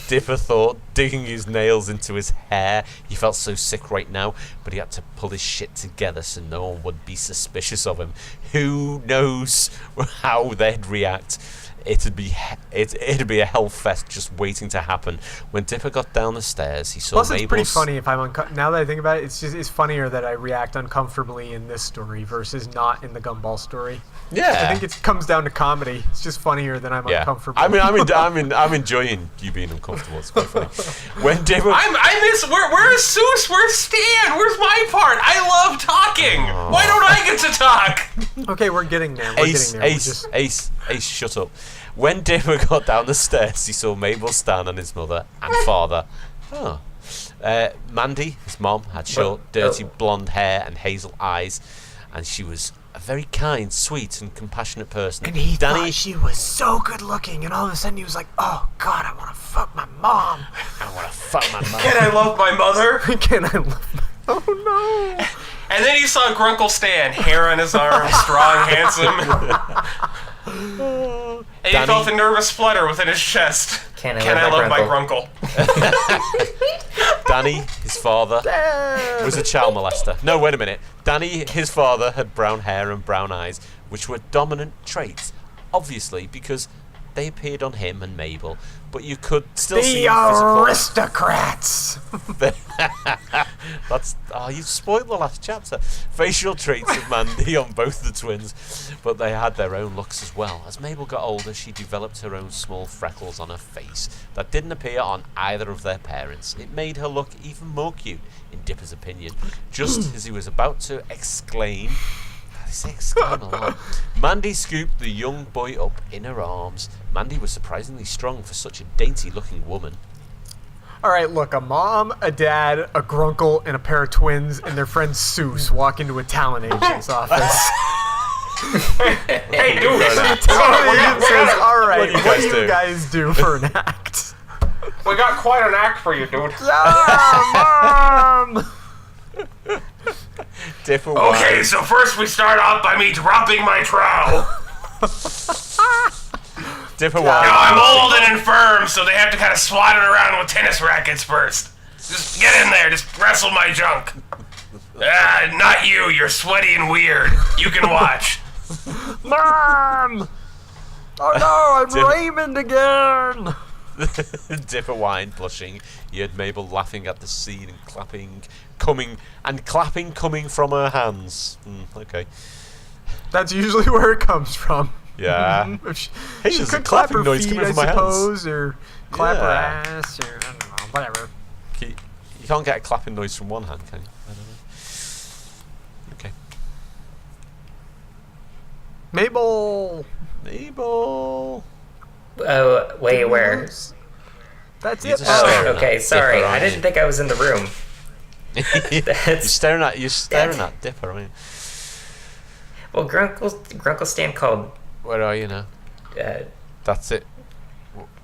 Dipper thought, digging his nails into his hair. He felt so sick right now, but he had to pull his shit together so no one would be suspicious of him. Who knows how they'd react? It'd be a hellfest just waiting to happen. When Dipper got down the stairs, he saw Plus, it's pretty Mabel's... funny if I'm now that I think about it. It's funnier that I react uncomfortably in this story versus not in the Gumball story. Yeah. I think it comes down to comedy. It's just funnier that I'm uncomfortable. I mean, I'm enjoying you being uncomfortable. It's quite funny. When Dipper... I miss where's Seuss? Where's Stan? Where's my part? I love talking. Why don't I get to talk? Okay, we're getting there. We're Ace, getting there. Ace, shut up. When Dipper got down the stairs, he saw Mabel stand and his mother and father. Oh. Mandy, his mom, had short, dirty blonde hair and hazel eyes, and she was a very kind, sweet, and compassionate person. And he Danny, thought she was so good looking, and all of a sudden he was like, "Oh God, I want to fuck my mom." I want to fuck my mom. Can I love my mother? Can I love? Oh no! And then he saw Grunkle Stan, hair on his arm, strong, handsome. And he Danny- felt a nervous flutter within his chest. Can I love my Grunkle? Grunkle? Danny, his father, was a child molester. No, wait a minute. Danny, his father, had brown hair and brown eyes, which were dominant traits, obviously, because they appeared on him and Mabel, but you could still see The physical... aristocrats. You've spoiled the last chapter. Facial traits of Mandy on both the twins, but they had their own looks as well. As Mabel got older, she developed her own small freckles on her face that didn't appear on either of their parents. It made her look even more cute, in Dipper's opinion. Just as he was about to exclaim, Six, going a lot. Mandy scooped the young boy up in her arms. Mandy was surprisingly strong for such a dainty-looking woman. All right, look, a mom, a dad, a grunkle, and a pair of twins and their friend Seuss walk into a talent agent's office. Hey, dude. Talent agent says, all right, What do you what guys do do?" you guys do for an act? We got quite an act for you, dude. Yeah, Mom! Dipper Okay, whined. so first we start off by me dropping my trowel. Dipper Now, whined. I'm old and infirm, so they have to kind of swat it around with tennis rackets first. Just get in there, just wrestle my junk. Not you, you're sweaty and weird. You can watch. Mom! Oh no, I'm Raymond again! Dipper whined, blushing. He heard Mabel laughing at the scene and clapping coming from her hands. Okay. That's usually where it comes from. Yeah. If she, Hey, she there's a could clap clapping her noise feet, coming I from my hands. suppose, or clap her Yeah. ass, or I don't know, whatever. You can't get a clapping noise from one hand, can you? I don't know. Okay. Mabel! Mabel. Oh, wait, where? That's You're it. just Oh, staring at okay, sorry. Dipper, I aren't didn't you? think I was in the room. You're staring at Dipper, aren't you? Well, Grunkle Stan called. Where are you now? Uh, That's it.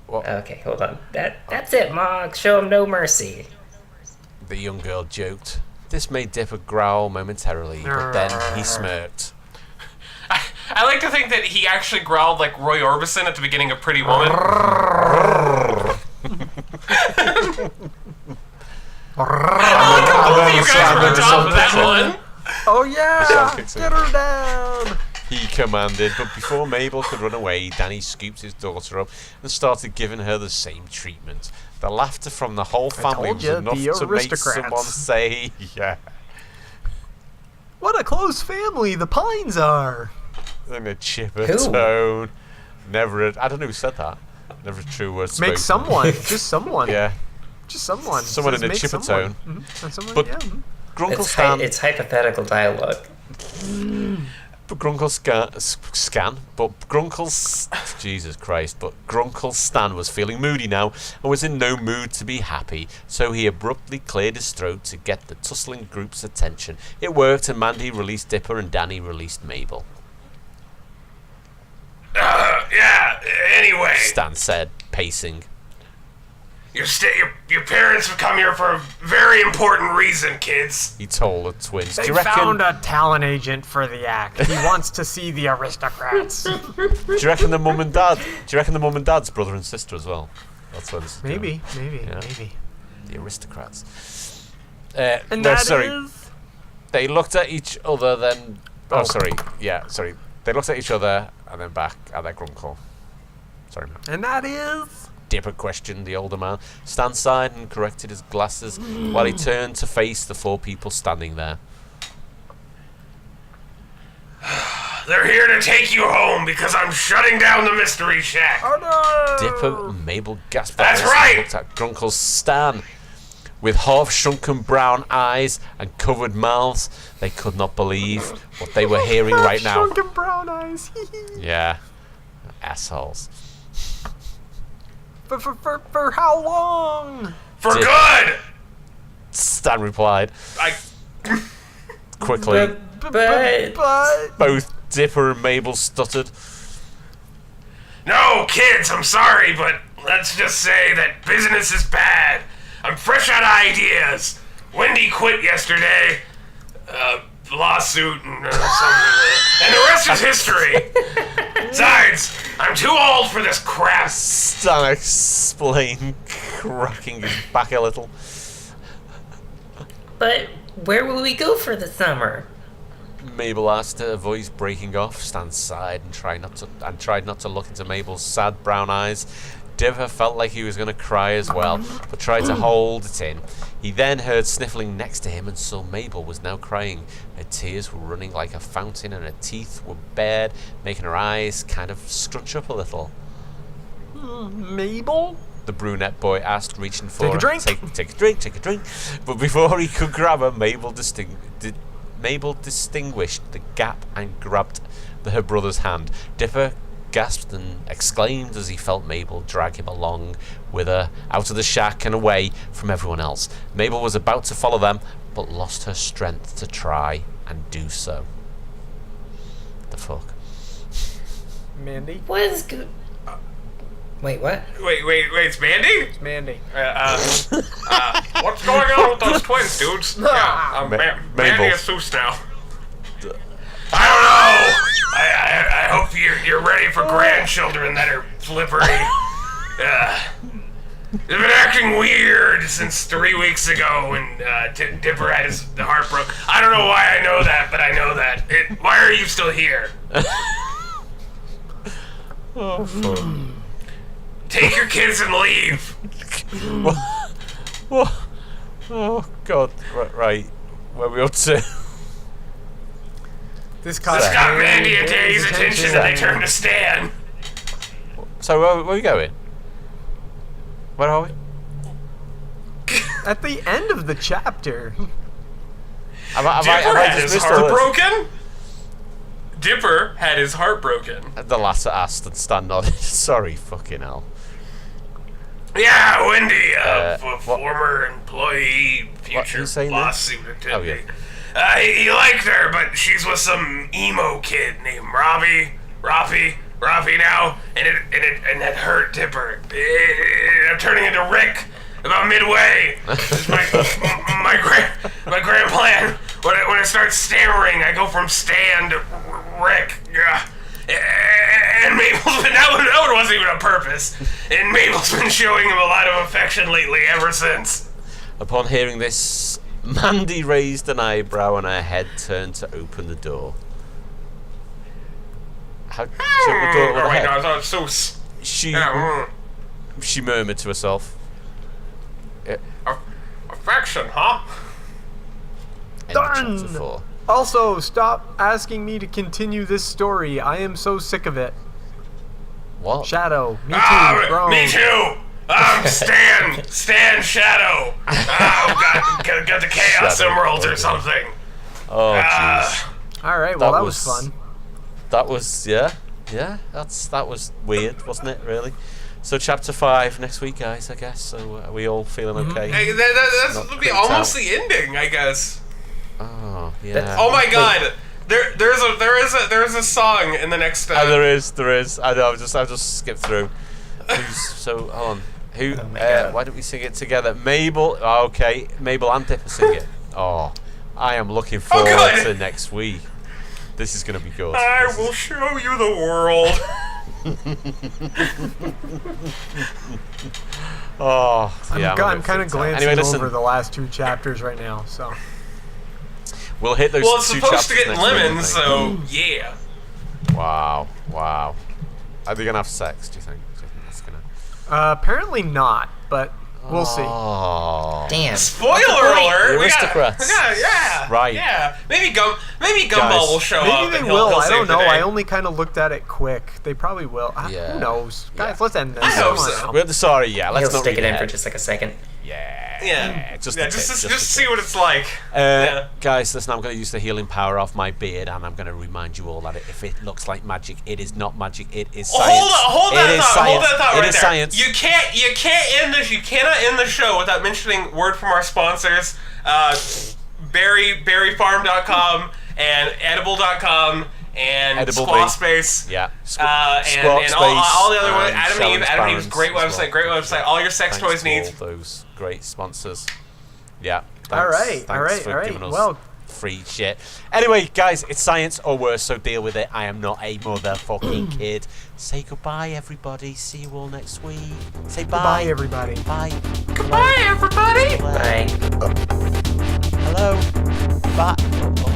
What? okay, hold on. That's it, Ma. Show him no mercy. The young girl joked. This made Dipper growl momentarily, but then he smirked. I like to think that he actually growled like Roy Orbison at the beginning of Pretty Woman. You guys were on top of that one. Oh yeah! Song kicks in. Get her down! He commanded, but before Mabel could run away, Danny scooped his daughter up and started giving her the same treatment. The laughter from the whole family told was ya, enough the to make aristocrats. someone say, yeah. What a close family the Pines are! In a chipper Who? tone. Never I don't know who said that. Never a true word spoken. Make someone, just someone. Yeah. Just someone. Someone Says in a make chipper someone. tone. And someone, But- yeah. Grunkle It's, Stan. it's hypothetical dialogue. But Grunkle Jesus Christ, but Grunkle Stan was feeling moody now and was in no mood to be happy, so he abruptly cleared his throat to get the tussling group's attention. It worked, and Mandy released Dipper and Danny released Mabel. Yeah, anyway. Stan said, pacing. Your parents have come here for a very important reason, kids. He told the twins. They Do you reckon? found a talent agent for the act. He wants to see the aristocrats. Do you reckon the mum and dad? Do you reckon the mum and dad's brother and sister as well? That's what it's Maybe. Yeah. The the aristocrats. And no, that sorry. is- They looked at each other, then. Oh, Oh. sorry. Yeah, sorry. They looked at each other and then back at their grunkle. Sorry, man. And that is... Dipper questioned the older man. Stan sighed and corrected his glasses while he turned to face the four people standing there. They're here to take you home because I'm shutting down the Mystery Shack. Oh no! Dipper and Mabel gasped. That's as they right! Looked at Grunkle Stan. With half-shrunken brown eyes and covered mouths, they could not believe what they were hearing right now. Shrunken brown eyes. Yeah. Assholes. For how long? For Dip. good! Stan replied I quickly. But Both Dipper and Mabel stuttered. No, kids, I'm sorry, but let's just say that business is bad. I'm fresh out of ideas. Wendy quit yesterday. Lawsuit and something. And the rest is history. Besides, I'm too old for this crap. Stan explained, cracking his back a little. But where will we go for the summer? Mabel asked, her voice breaking off. Stan sighed and tried not to look into Mabel's sad brown eyes. Dipper felt like he was going to cry as well, but tried to hold it in. He then heard sniffling next to him and saw Mabel was now crying. Her tears were running like a fountain and her teeth were bared, making her eyes kind of scrunch up a little. Mabel? The brunette boy asked, reaching for Take a her. drink. Take a drink. But before he could grab her, Mabel Mabel distinguished the gap and grabbed her brother's hand. Dipper gasped and exclaimed as he felt Mabel drag him along with her out of the shack and away from everyone else. Mabel was about to follow them, but lost her strength to try and do so. The fuck? Mandy? What is good? Wait, what? Wait, it's Mandy? It's Mandy. What's going on with those twins, dudes? Yeah, Mandy is Seuss now. I don't know. I hope you're ready for grandchildren that are flippery. They've been acting weird since 3 weeks ago when Dipper had his heart broke. I don't know why I know that, but I know that. Why are you still here? Take your kids and leave. What? Oh God! Right, where are we up to? This got Mandy and Daddy's attention, and they turned to Stan. So where are we going? Where are we? At the end of the chapter. Dipper had his heart broken? Dipper had his heart broken. The latter asked and Stan nodded. Sorry, fucking hell. Yeah, Wendy, former employee, future boss superintendent. Oh, yeah. He liked her, but she's with some emo kid named Rafi now, and it hurt Dipper. I'm turning into Rick about midway. my grand plan. When I start stammering, I go from Stan to Rick. Yeah. And Mabel's been, that one wasn't even on purpose. And Mabel's been showing him a lot of affection lately ever since. Upon hearing this, Mandy raised an eyebrow and her head turned to open the door. How? She opened the door with her head? No, I thought it was so... She murmured to herself. Affection, huh? End of chapter 4. Also, stop asking me to continue this story. I am so sick of it. What? Shadow. Me too, bro. Me too. Stan Shadow. Got the Chaos Emeralds or something. Oh, jeez. Alright, well, that was fun. That was, yeah, that was weird, wasn't it, really? So chapter 5 next week, guys, I guess. So are we all feeling okay? Hey, that's almost the ending, I guess. Oh, yeah. Oh my God! There is a song in the next. There is. I know. I'll just skip through. So hold on. Who? Why don't we sing it together? Mabel. Oh, okay. Mabel and Dipper sing it. Oh, I am looking forward to next week. This is gonna be good. I will show you the world. Oh, yeah. I'm kind of glancing over the last 2 chapters right now, so. We'll hit those. Well, it's 2 supposed to chapters get lemons, so yeah. Wow. Are they gonna have sex? Do you think that's gonna? Apparently not, but we'll see. Damn. Spoiler alert! Aristocrats. Yeah. Right. Yeah. Maybe Gumball will show up. Maybe they will. I don't know. I only kind of looked at it quick. They probably will. Yeah. Who knows? Guys, let's end this. I hope so. Sorry, yeah. Let's He'll not stick it in ahead. for just like a second. Yeah. Just see what it's like. Guys, listen, I'm going to use the healing power off my beard, and I'm going to remind you all that if it looks like magic, it is not magic. It is science. Hold that thought right there. Science. You can't end this. You cannot end the show without mentioning word from our sponsors, berryfarm.com and edible.com. And Squawspace. Yeah. And all the other ones. Adam Eve's great website. All your sex toys needs. All those great sponsors. Yeah. All right. Giving us free shit. Anyway, guys, it's science or worse, so deal with it. I am not a motherfucking kid. Say goodbye, everybody. See you all next week. Say bye. Goodbye, everybody. Bye. Goodbye, everybody. Bye. Hello. Bye.